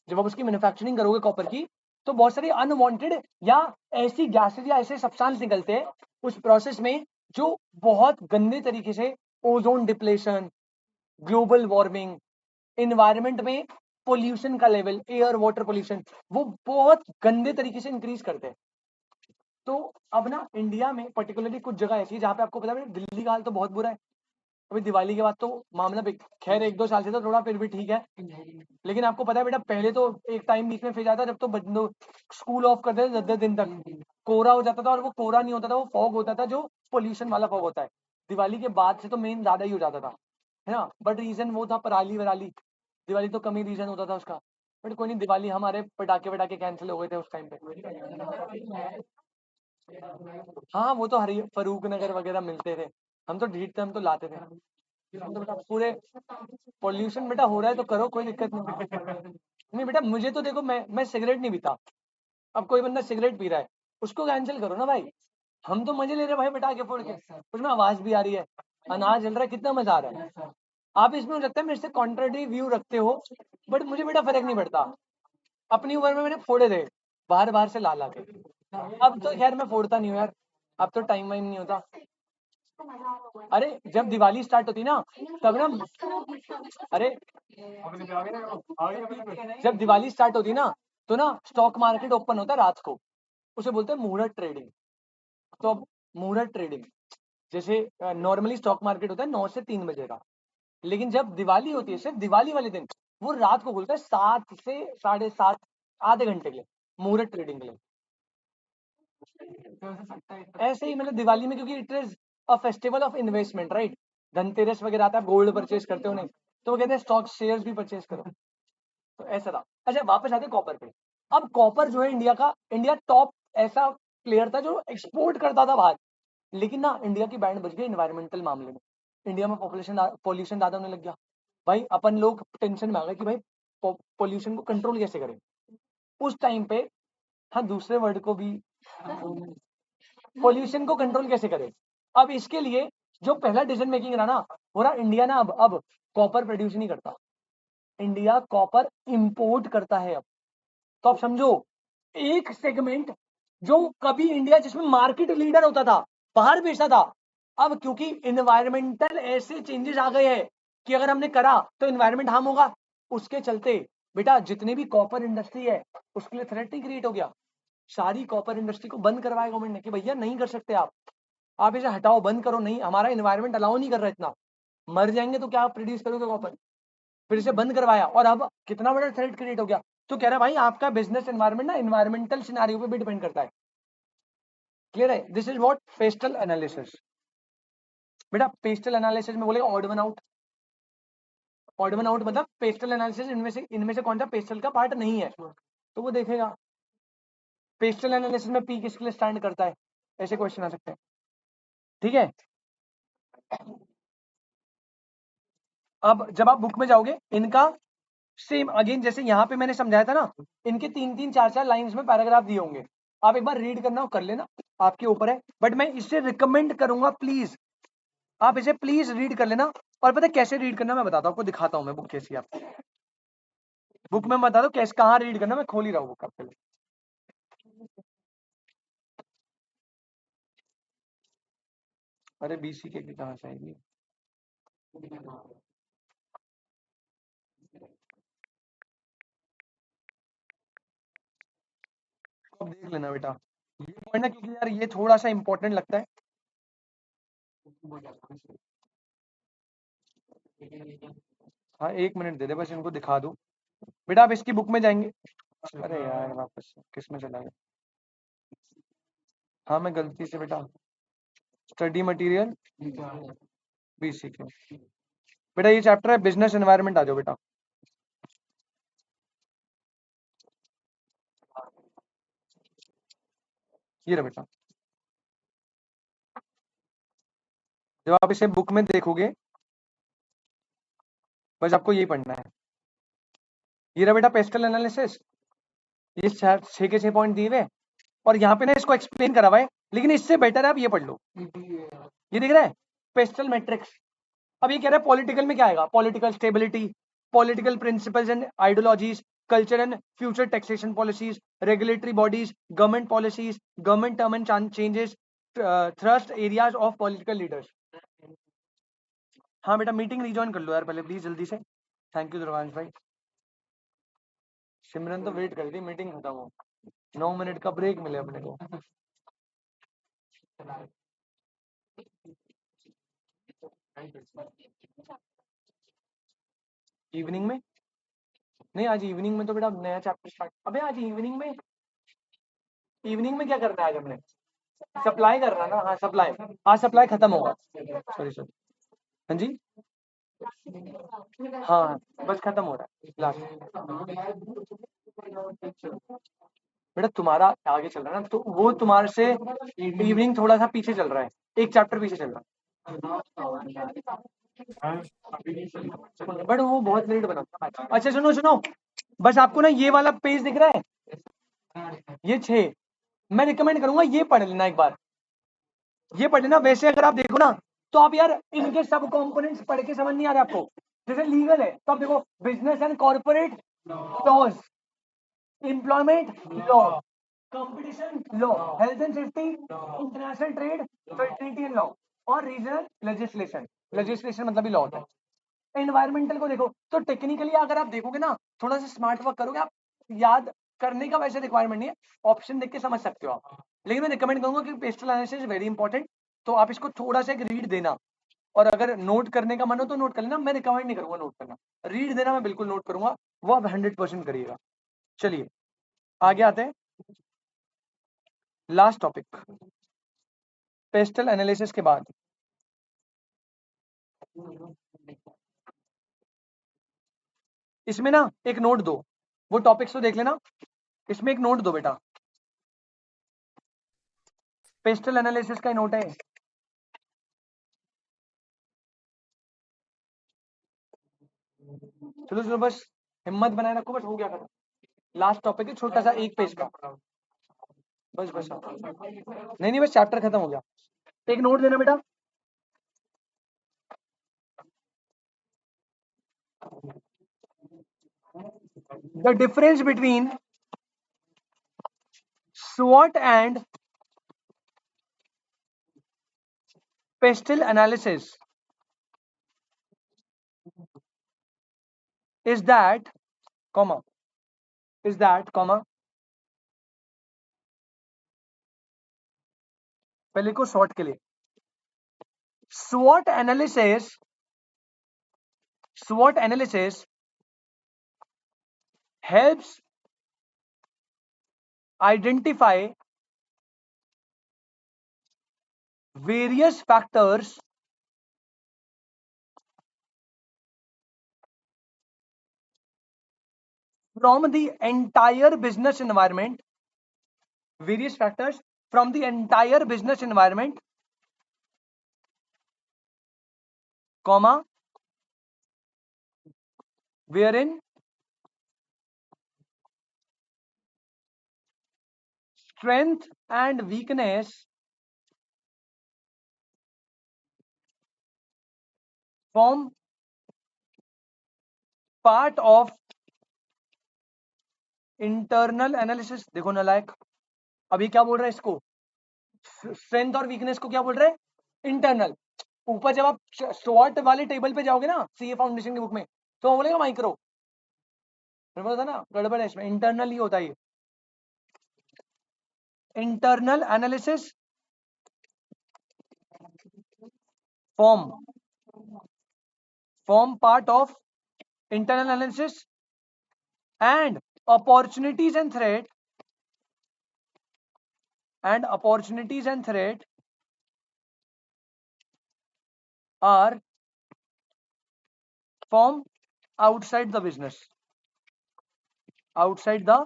जब आप उसकी मैन्युफैक्चरिंग करोगे कॉपर की, तो बहुत सारी अनवांटेड या ऐसी गैसेस या ऐसे सब्सटेंस निकलते हैं उस प्रोसेस में, जो बहुत गंदे तरीके से ozone depletion, global warming, environment में पोल्यूशन का लेवल, एयर वाटर पोल्यूशन, वो बहुत गंदे तरीके से इंक्रीज करते हैं। तो अब ना इंडिया में पर्टिकुलरली कुछ जगह ऐसी है जहां पे आपको पता है, दिल्ली का हाल तो बहुत बुरा है, अभी दिवाली के बाद तो मामला खैर 1-2 साल से तो थोड़ा फिर भी ठीक है, लेकिन आपको पता है बेटा पहले तो एक टाइम बीच में फिर जाता जब तो बंदो स्कूल ऑफ कर देते 10-10 दिन तक कोहरा हो जाता था, और वो कोहरा नहीं होता था, वो फॉग होता था जो पोल्यूशन वाला फॉग होता है। दिवाली के बाद से तो मेन ज्यादा ही हो जाता था, है ना, बट रीजन वो था पराली वराली, दिवाली तो कम ही रीजन होता था उसका, बट कोई नहीं, दिवाली हमारे पटाखे वटाखे कैंसिल हो गए थे उस टाइम पे। हाँ वो तो हरी फरूक नगर वगैरह मिलते थे, हम तो ढीठ थे, हम तो लाते थे, हम तो बेटा पूरे पॉल्यूशन बेटा हो रहा है तो करो, कोई दिक्कत नहीं। नहीं बेटा मुझे तो देखो, मैं सिगरेट नहीं पीता, अब कोई बंदा सिगरेट पी रहा है उसको कैंसिल करो ना भाई, हम तो मजे ले रहे हैं भाई पटाखे फोड़ के, उसमें आवाज भी आ रही है, अनाज जल रहा है, कितना मजा आ रहा है। आप इसमें हो सकता है मेरे से कॉन्ट्रेडरी व्यू रखते हो, बट मुझे बेटा फर्क नहीं पड़ता, अपनी उम्र में मैंने फोड़े थे बाहर बाहर से ला ला के, अब तो खैर मैं फोड़ता नहीं हूँ यार, अब तो टाइम वाइम नहीं होता। अरे जब दिवाली स्टार्ट होती ना तब ना, अरे जब दिवाली स्टार्ट होती ना तो ना स्टॉक मार्केट ओपन होता है रात को, उसे बोलते हैं मुहूर्त ट्रेडिंग। तो अब मुहूर्त ट्रेडिंग जैसे नॉर्मली स्टॉक मार्केट होता है 9 से 3 बजे का, लेकिन जब दिवाली होती है सिर्फ दिवाली वाले दिन वो रात को खुलता है 7 से 7:30, आधे घंटे के लिए मुहूर्त ट्रेडिंग के लिए। ऐसे ही मतलब दिवाली में, क्योंकि it is a festival of investment right, Dhanteras वगैरह आता है, गोल्ड परचेज करते हो नहीं, तो वो कहते हैं स्टॉक शेयर्स भी परचेज करो, तो ऐसा था। अच्छा वापस आते कॉपर पे। अब कॉपर जो है इंडिया टॉप ऐसा प्लेयर था जो एक्सपोर्ट करता था बाहर, लेकिन ना इंडिया की बैंड बज गई इन्वायरमेंटल मामले में, इंडिया में पॉल्यूशन ज्यादा होने लग गया, भाई अपन लोग टेंशन में आ गए कि भाई पॉल्यूशन को कंट्रोल कैसे करें उस टाइम पे। हाँ दूसरे वर्ड को भी, पॉल्यूशन को कंट्रोल कैसे करें, अब इसके लिए जो पहला डिसीजन मेकिंग रहा ना, वो रहा इंडिया ना अब कॉपर प्रोड्यूस नहीं करता, इंडिया कॉपर इंपोर्ट करता है अब। तो आप समझो एक सेगमेंट जो कभी इंडिया जिसमें मार्केट लीडर होता था बाहर बेचता था, अब क्योंकि इन्वायरमेंटल ऐसे चेंजेस आ गए हैं कि अगर हमने करा तो इन्वायरमेंट हार्म होगा, उसके चलते बेटा जितनी भी कॉपर इंडस्ट्री है उसके लिए थ्रेट नहीं क्रिएट हो गया, सारी कॉपर इंडस्ट्री को बंद करवाया गवर्नमेंट ने कि भैया नहीं कर सकते आप इसे हटाओ, बंद करो, नहीं हमारा इन्वायरमेंट अलाउ नहीं कर रहा इतना, मर जाएंगे तो क्या आप प्रोड्यूस करोगे कॉपर, फिर इसे बंद करवाया, और अब कितना बड़ा थ्रेट क्रिएट हो गया। तो कह रहा है भाई आपका बिजनेस एनवायरनमेंट ना एनवायरमेंटल सिनेरियो पे भी डिपेंड करता है, क्लियर है, this is what pastel analysis. बेटा पेस्टल एनालिसिस में बोलेगा odd one out, odd one out मतलब पेस्टल एनालिसिस इनमें से कौन सा पेस्टल का पार्ट नहीं है तो वो देखेगा। पेस्टल एनालिसिस में पी किसके लिए स्टैंड करता है, ऐसे क्वेश्चन आ सकते हैं, ठीक है। अब जब आप बुक में जाओगे इनका सेम अगेन जैसे यहाँ पे मैंने समझाया था ना, इनके 3-3 4-4 लाइंस में पैराग्राफ दिए होंगे, आप एक बार रीड करना कर लेना, आपके ऊपर है, बट मैं इससे रिकमेंड करूंगा प्लीज आप इसे प्लीज रीड कर लेना। और पता है कैसे रीड करना मैं बताता हूँ, आपको दिखाता हूँ मैं बुक कैसी, आप बुक में बता दो कैसे कहाँ रीड करना, मैं खोल ही रहा हूँ बुक आपके लिए। अरे बीसी के कहाँ से आएगी, अब देख लेना बेटा ये पॉइंट ना, क्योंकि यार ये थोड़ा सा इंपॉर्टेंट लगता है। हाँ 1 मिनट दे दे बस, इनको दिखा दो बेटा, आप इसकी बुक में जाएंगे। अरे यार वापस किस में चला गया, हाँ मैं गलती से बेटा स्टडी मटेरियल बीसी के, बेटा ये चैप्टर है बिजनेस एनवायरनमेंट, आ जाओ बेटा। ये रहा बेटा, जब आप इसे बुक में देखोगे बस आपको यही पढ़ना है। ये रहा बेटा पेस्टल एनालिसिस, ये 6 के 6 पॉइंट दिए हुए, और यहाँ पे ना इसको एक्सप्लेन करा हुआ है, लेकिन इससे बेटर है आप ये पढ़ लो, ये दिख रहा है पेस्टल मैट्रिक्स। अब ये कह रहा है पॉलिटिकल में क्या आएगा, political stability, political principles and ideologies, culture and future taxation policies, regulatory bodies, government policies, government term and changes, thrust areas of political leaders. हाँ बेटा मीटिंग रिजॉइन कर लो यार पहले प्लीज जल्दी से, थैंक यू दुर्वांश भाई। सिमरन तो वेट कर रही थी मीटिंग खत्म हो, 9 मिनट का ब्रेक मिले अपने को। इवनिंग में नहीं, आज इवनिंग में तो बेटा नया चैप्टर स्टार्ट। अबे आज इवनिंग में क्या करना है आज हमने? सप्लाई करना ना, हाँ सप्लाई। आज सप्लाई खत्म होगा। Sorry sorry. हाँ जी, हाँ बस खत्म हो रहा है लास्ट। बेटा तुम्हारा आगे चल रहा है ना, तो वो तुम्हारे से इवनिंग थोड़ा सा पीछे चल रहा है, एक चैप्टर पीछे चल रहा है, बट वो बहुत लेट बना। अच्छा सुनो सुनो, बस आपको ना ये वाला पेज दिख रहा है, ये 6 मैं रिकमेंड करूंगा ये पढ़ लेना एक बार, ये पढ़ लेना। वैसे अगर आप देखो ना तो आप यार इनके सब कंपोनेंट्स पढ़ के समझ नहीं आ रहा आपको। जैसे लीगल है तो आप देखो business and corporate laws, employment law, competition law, health and safety, international trade, facility law और रीजनल लेजिस्लेशन। लेजिस्लेशन मतलब ही लॉ होता है। एनवायरमेंटल को देखो तो टेक्निकली अगर आप देखोगे ना, थोड़ा सा स्मार्ट वर्क करोगे आप, याद करने का वैसे रिक्वायरमेंट नहीं है, ऑप्शन देख के समझ सकते हो आप। लेकिन मैं रिकमेंड करूंगा कि pastel analysis is very important, तो आप इसको थोड़ा सा एक रीड देना, और अगर नोट करने का मन हो तो नोट कर लेना। मैं रिकमेंड नहीं करूंगा नोट करना, रीड देना मैं बिल्कुल नोट करूंगा, वो आप 100% करिएगा। चलिए आगे आते हैं, लास्ट टॉपिक पेस्टल एनालिसिस के बाद। इसमें ना एक नोट दो, वो टॉपिक्स तो देख लेना, इसमें एक नोट दो बेटा, पेस्टल एनालिसिस का नोट है। चलो चलो बस हिम्मत बनाए रखो, बस हो गया खत्म। लास्ट टॉपिक है छोटा सा, एक पेज का, बस बस नहीं नहीं बस चैप्टर खत्म हो गया। एक नोट देना बेटा, the difference between SWOT and pestle analysis is that, comma, is that, comma, पहले को शॉर्ट के लिए, SWOT analysis, SWOT analysis helps identify various factors from the entire business environment, various factors from the entire business environment, comma, wherein strength and weakness form part of internal analysis। देखो नालायक, अभी क्या बोल रहा है इसको, स्ट्रेंथ और weakness को क्या बोल रहे हैं, इंटरनल। ऊपर जब आप SWOT वाले टेबल पे जाओगे ना सीए फाउंडेशन की बुक में, तो वो बोलेगा माइक्रो, मैंने बोला था ना गड़बड़ है इसमें, इंटरनल ही होता है। Internal analysis form part of internal analysis, and opportunities and threat are from outside the business, outside the,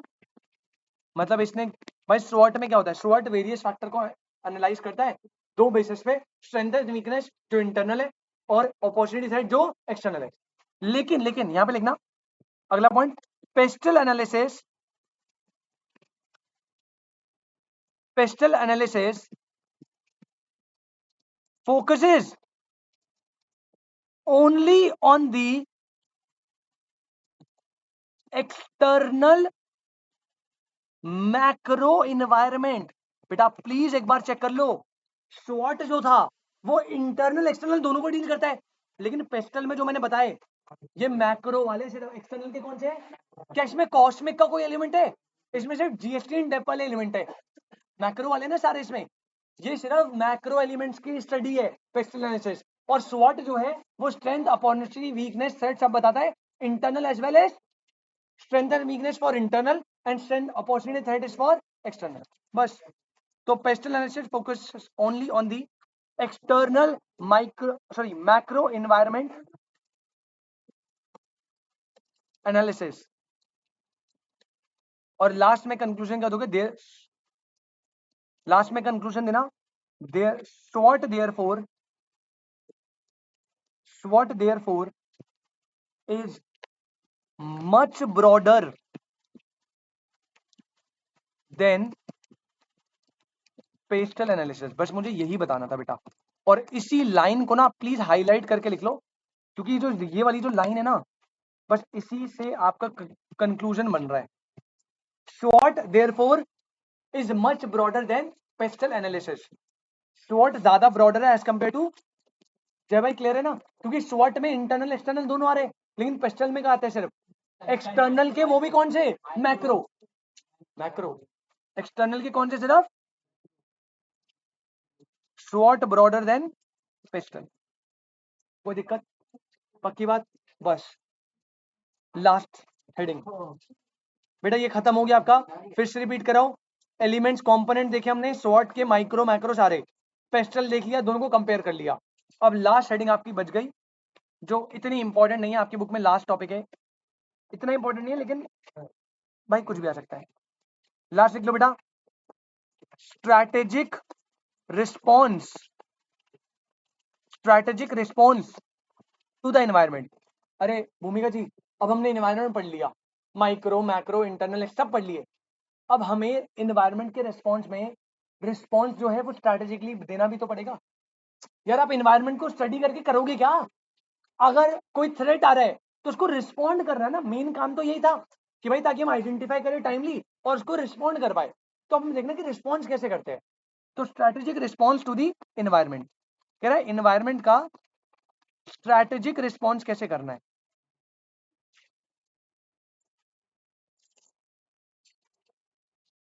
मतलब इसने भाई SWOT में क्या होता है, SWOT वेरियस फैक्टर को एनालाइज करता है दो बेसिस पे, स्ट्रेंथ एंड वीकनेस जो इंटरनल है और अपॉर्चुनिटी साइड जो एक्सटर्नल है। लेकिन लेकिन यहां पे लिखना अगला point, pastel analysis focuses only on the external macro environment. बेटा प्लीज एक बार चेक कर लो, SWOT जो था वो इंटरनल एक्सटर्नल दोनों को डील करता है, लेकिन पेस्टल में जो मैंने बताए ये मैक्रो वाले सिर्फ एक्सटर्नल के कौन से हैं? क्या इसमें कॉस्मिक का कोई एलिमेंट है? इसमें सिर्फ जीएसटी इन डेप वाले एलिमेंट है, मैक्रो वाले ना सारे इसमें, ये सिर्फ मैक्रो एलिमेंट्स की स्टडी है पेस्टल एनालिसिस। और स्वॉट जो है वो स्ट्रेंथ, अपॉर्चुनिटी, वीकनेस, थ्रेट सब बताता है, internal as well as strength and weakness for internal and strength, opportunity, threat is for external. बस। तो PESTLE analysis focus only on the external macro environment analysis. और लास्ट में conclusion क्या दोगे? There, last में कंक्लूजन देना, there SWOT therefore is much broader than PESTLE analysis. बस मुझे यही बताना था बेटा, और इसी लाइन को ना प्लीज हाईलाइट करके लिख लो, क्योंकि जो ये वाली जो लाइन है ना, बस इसी से आपका कंक्लूजन बन रहा है। SWOT therefore is much broader than PESTLE analysis. SWOT ज्यादा ब्रॉडर है एज कंपेयर टू, जय भाई क्लियर है ना? क्योंकि SWOT में इंटरनल एक्सटर्नल दोनों आ रहे हैं, लेकिन पेस्टल में क्या आते हैं? सिर्फ एक्सटर्नल के, वो भी कौन से? मैक्रो। मैक्रो एक्सटर्नल के कौन से? सिर्फ SWOT ब्रॉडर देन पेस्टल। कोई दिक्कत? पक्की बात? बस लास्ट हेडिंग बेटा ये खत्म हो गया आपका। फिर से रिपीट कराओ, एलिमेंट्स कंपोनेंट देखे हमने, SWOT के माइक्रो मैक्रो सारे, पेस्टल देख लिया, दोनों को कंपेयर कर लिया। अब लास्ट हेडिंग आपकी बच गई, जो इतनी इंपॉर्टेंट नहीं है आपकी बुक में, लास्ट टॉपिक है, इतना इंपॉर्टेंट नहीं है लेकिन भाई कुछ भी आ सकता है। लास्ट लिख लो बेटा, strategic response, strategic response to the environment. अरे भूमिका जी, अब हमने एनवायरमेंट पढ़ लिया, माइक्रो मैक्रो इंटरनल सब पढ़ लिए, अब हमें एनवायरमेंट के रिस्पॉन्स में रिस्पॉन्स जो है वो स्ट्रैटेजिकली देना भी तो पड़ेगा। यार आप एनवायरमेंट को स्टडी करके करोगे क्या? अगर कोई थ्रेट आ रहा है तो उसको रिस्पॉन्ड करना है ना, मेन काम तो यही था कि भाई ताकि हम आइडेंटिफाई करें टाइमली और उसको रिस्पॉन्ड कर पाए। तो हम देखना कि रिस्पॉन्स कैसे करते हैं। तो strategic response to the environment, कह रहा है एनवायरमेंट का स्ट्रैटेजिक रिस्पॉन्स कैसे करना है।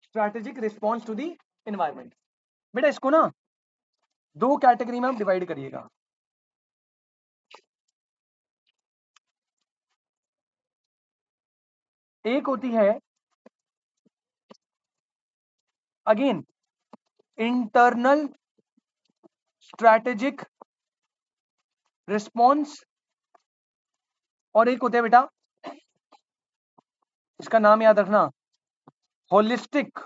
Strategic response to the environment. बेटा इसको ना दो कैटेगरी में आप डिवाइड करिएगा। एक होती है अगेन इंटरनल स्ट्रैटेजिक रिस्पॉन्स, और एक होता है बेटा, इसका नाम याद रखना, होलिस्टिक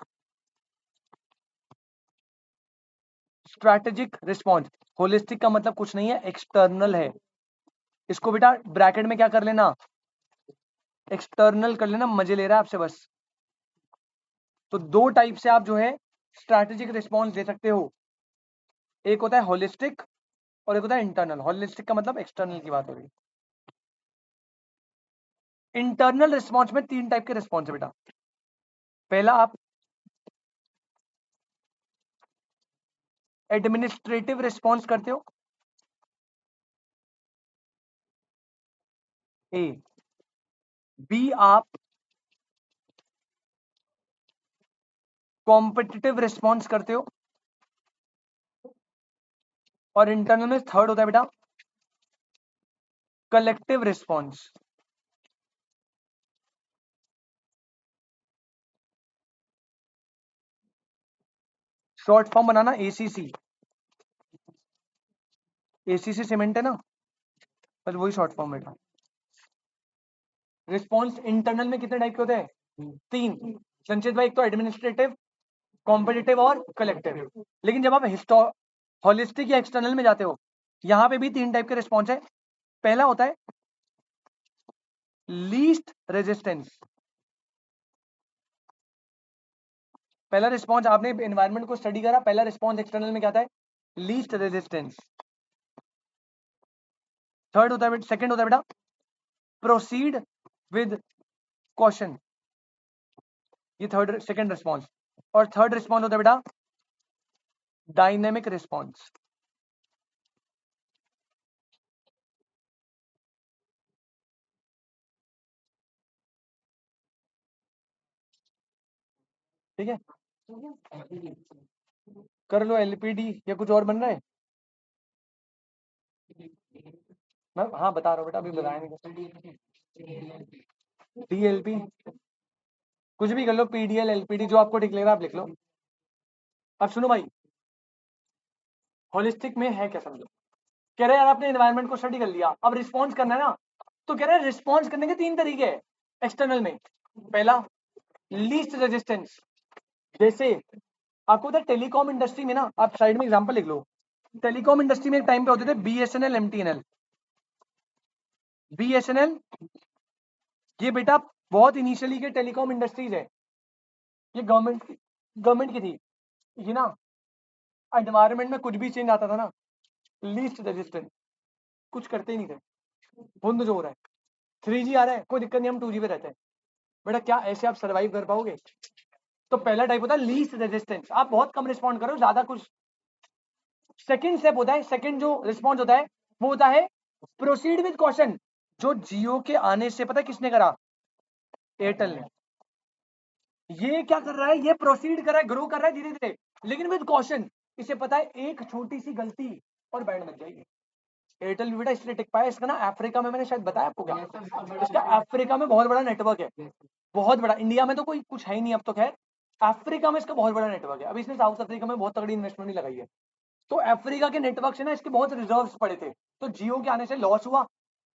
स्ट्रैटेजिक रिस्पॉन्स। होलिस्टिक का मतलब कुछ नहीं है, एक्सटर्नल है। इसको बेटा ब्रैकेट में क्या कर लेना, एक्सटर्नल कर लेना, मजे ले रहा है आपसे बस। तो दो टाइप से आप जो है स्ट्रैटेजिक रिस्पॉन्स दे सकते हो, एक होता है होलिस्टिक और एक होता है इंटरनल। होलिस्टिक का मतलब एक्सटर्नल की बात हो रही है। इंटरनल रिस्पॉन्स में तीन टाइप के रिस्पॉन्स है बेटा। पहला आप एडमिनिस्ट्रेटिव रिस्पॉन्स करते हो, ए। बी आप कॉम्पिटिटिव रिस्पॉन्स करते हो, और इंटरनल में थर्ड होता है बेटा कलेक्टिव रिस्पॉन्स। शॉर्ट फॉर्म बनाना एसीसी, एसीसी सीमेंट है ना, बस वही शॉर्ट फॉर्म बेटा। रिस्पॉन्स इंटरनल में कितने टाइप के होते हैं? तीन। संचित भाई, एक तो एडमिनिस्ट्रेटिव, कॉम्पिटिटिव और कलेक्टिव। लेकिन जब आप हॉलिस्टिक या एक्सटर्नल में जाते हो, यहां पे भी तीन टाइप के रिस्पॉन्स है। पहला होता है लीस्ट रेजिस्टेंस। पहला रिस्पॉन्स, आपने एनवायरनमेंट को स्टडी करा, पहला रिस्पॉन्स एक्सटर्नल में क्या था? Least resistance. थर्ड होता है, सेकंड होता है बेटा प्रोसीड विद कॉशन, ये थर्ड सेकंड रिस्पॉन्स। और थर्ड रिस्पॉन्स होता है बेटा डायनेमिक रिस्पॉन्स। ठीक है, कर लो एलपीडी या कुछ और बन रहा है? मैं हाँ बता रहा हूँ बेटा, अभी बताया नहीं। DLP कुछ भी कर लो, PDL LPD जो आपको ठीक लग रहा है आप लिख लो। अब सुनो भाई, होलिस्टिक में है क्या समझो। कह रहे यार आपने एनवायरनमेंट को स्टडी कर लिया, अब रिस्पॉन्स करना है ना, तो कह रहे हैं रिस्पॉन्स करने के 3 तरीके हैं एक्सटर्नल में। पहला लीस्ट रेजिस्टेंस, जैसे आपको पता है टेलीकॉम इंडस्ट्री में ना, आप साइड में एग्जांपल लिख लो, टेलीकॉम इंडस्ट्री में एक टाइम पे होते थे BSNL MTNL। BSNL ये बेटा बहुत इनिशियली के टेलीकॉम इंडस्ट्रीज है, ये गवर्नमेंट की थी। ये ना एनवायरनमेंट में कुछ भी चेंज आता था ना, लीस्ट रेजिस्टेंट, कुछ करते ही नहीं थे। बुंद जो हो रहा है 3G आ रहा है, कोई दिक्कत नहीं, हम 2G पे रहते हैं। बेटा क्या ऐसे आप सर्वाइव कर पाओगे। तो पहला टाइप होता है लीस्ट रेजिस्टेंस, आप बहुत कम रिस्पॉन्ड करो, ज्यादा कुछ। सेकंड स्टेप होता है, सेकंड जो रिस्पॉन्स होता है वो होता है प्रोसीड विद कॉशन। जो जियो के आने से पता है किसने करा, एयरटेल ने। ये क्या कर रहा है, ये प्रोसीड कर रहा है, ग्रो कर रहा है धीरे धीरे, लेकिन विद कॉशन। इसे पता है एक छोटी सी गलती और बैंड बन जाएगी। एयरटेल भी बेटा इसलिए टिक पाया, इसका ना अफ्रीका में, मैंने शायद बताया आपको क्या, इसका अफ्रीका में बहुत बड़ा नेटवर्क है, बहुत बड़ा। इंडिया में तो कोई कुछ है ही नहीं अब तो, खैर अफ्रीका में इसका बहुत बड़ा नेटवर्क है। अभी इसने साउथ अफ्रीका में बहुत तगड़ी इन्वेस्टमेंट भी लगाई है। तो अफ्रीका के नेटवर्क से ना इसके बहुत रिजर्व्स पड़े थे, तो जियो के आने से लॉस हुआ,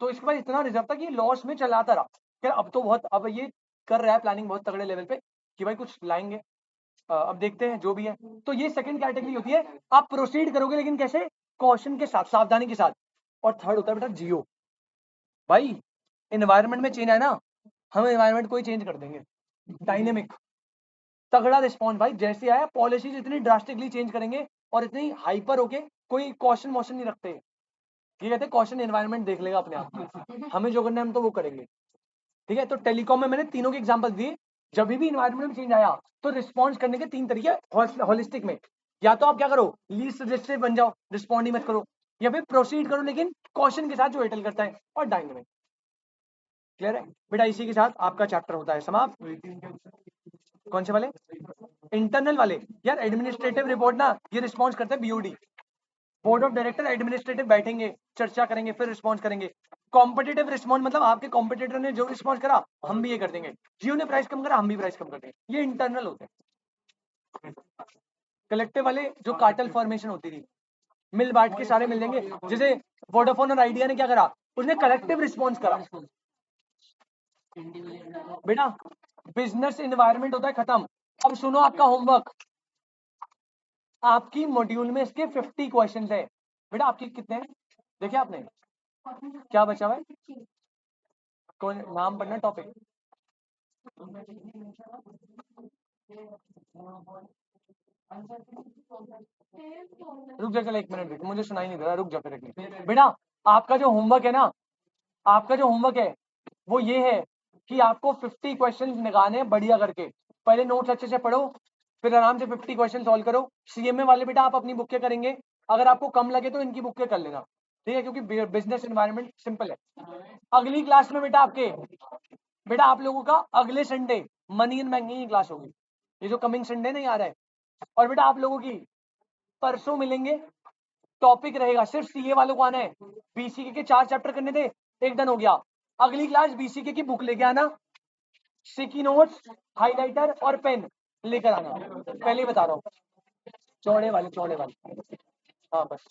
तो इसके पास इतना रिजर्व था कि ये लॉस में चलाता रहा। फिर अब तो बहुत, अब ये कर रहा है प्लानिंग बहुत तगड़े लेवल पे कि भाई कुछ लाएंगे। अब देखते हैं जो भी है। तो ये सेकंड कैटेगरी होती है, आप प्रोसीड करोगे लेकिन कैसे, कॉशन के साथ, सावधानी के साथ। और थर्ड होता है बेटा जियो। भाई एनवायरनमेंट में चेंज आए ना, हम एनवायरनमेंट को ही चेंज कर देंगे। डायनेमिक तगड़ा रिस्पॉन्स भाई, जैसे आया पॉलिसीज इतनी ड्रास्टिकली चेंज करेंगे और इतनी हाइपर होके, कोई कॉशन मोशन नहीं रखते। ये कहते हैं कॉशन एनवायरनमेंट देख लेगा अपने आप, हमें जो करना है हम तो वो करेंगे। ठीक है, तो टेलीकॉम में मैंने तीनों के एग्जांपल दिए। जब भी एनवायरनमेंट में चेंज आया तो रिस्पॉन्स करने के 3 तरीके होलिस्टिक में। या तो आप क्या करो, लीस्ट रेजिस्टेंस बन जाओ, रिस्पॉन्ड ही मत करो, या फिर प्रोसीड करो लेकिन कॉशन के साथ, जो एयरटेल करता है। और डायनेमिक। क्लियर है बेटा, इसी के साथ आपका चैप्टर होता है समाप्त। कौन से वाले, इंटरनल वाले। यार एडमिनिस्ट्रेटिव रिपोर्ट ना, ये रिस्पॉन्स करते हैं BOD, board of director administrative, बैठेंगे चर्चा करेंगे फिर रिस्पॉन्स करेंगे। कॉम्पिटिटिव रिस्पॉन्स मतलब आपके कॉम्पिटिटर ने जो रिस्पॉन्स करा हम भी ये कर देंगे, जियो ने प्राइस कम करा हम भी प्राइस कम कर देंगे। ये इंटरनल होते हैं। कलेक्टिव वाले जो कार्टेल फॉर्मेशन होती थी, मिल बांट के सारे मिल जाएंगे। जैसे वोडाफोन और आइडिया ने क्या करा, उसने कलेक्टिव रिस्पॉन्स करा। बेटा बिजनेस एनवायरनमेंट होता है खत्म। अब सुनो आपका होमवर्क, आपकी मॉड्यूल में इसके 50 क्वेश्चन है। बेटा आपके कितने हैं देखे आपने, क्या बचा हुआ है, कौन नाम पढ़ना टॉपिक। रुक जा, चल 1 मिनट रुक, मुझे सुनाई नहीं दे रहा, रुक जा फिर 1 मिनट। बेटा आपका जो होमवर्क है ना, आपका जो होमवर्क है वो ये है कि आपको 50 क्वेश्चन निकालने हैं बढ़िया करके। पहले नोट्स अच्छे से पढ़ो, फिर आराम से 50 क्वेश्चन सॉल्व करो। CMA वाले बेटा आप अपनी बुक के करेंगे, अगर आपको कम लगे तो इनकी बुक के कर लेना, ठीक है, क्योंकि बिजनेस एनवायरनमेंट सिंपल है। अगली क्लास में बेटा आपके, बेटा आप लोगों का अगले संडे मनी इन बैंकिंग की क्लास होगी, ये जो कमिंग संडे नहीं आ रहा है। और बेटा आप लोगों की परसों मिलेंगे, टॉपिक रहेगा सिर्फ CA वालों को आना है। BCK के 4 चैप्टर करने थे, 1 डन हो गया। अगली क्लास BCK की बुक लेके आना, स्टिकी नोट्स, हाइलाइटर और पेन लेकर आना, पहले ही बता रहा हूँ, चौड़े वाले हाँ बस।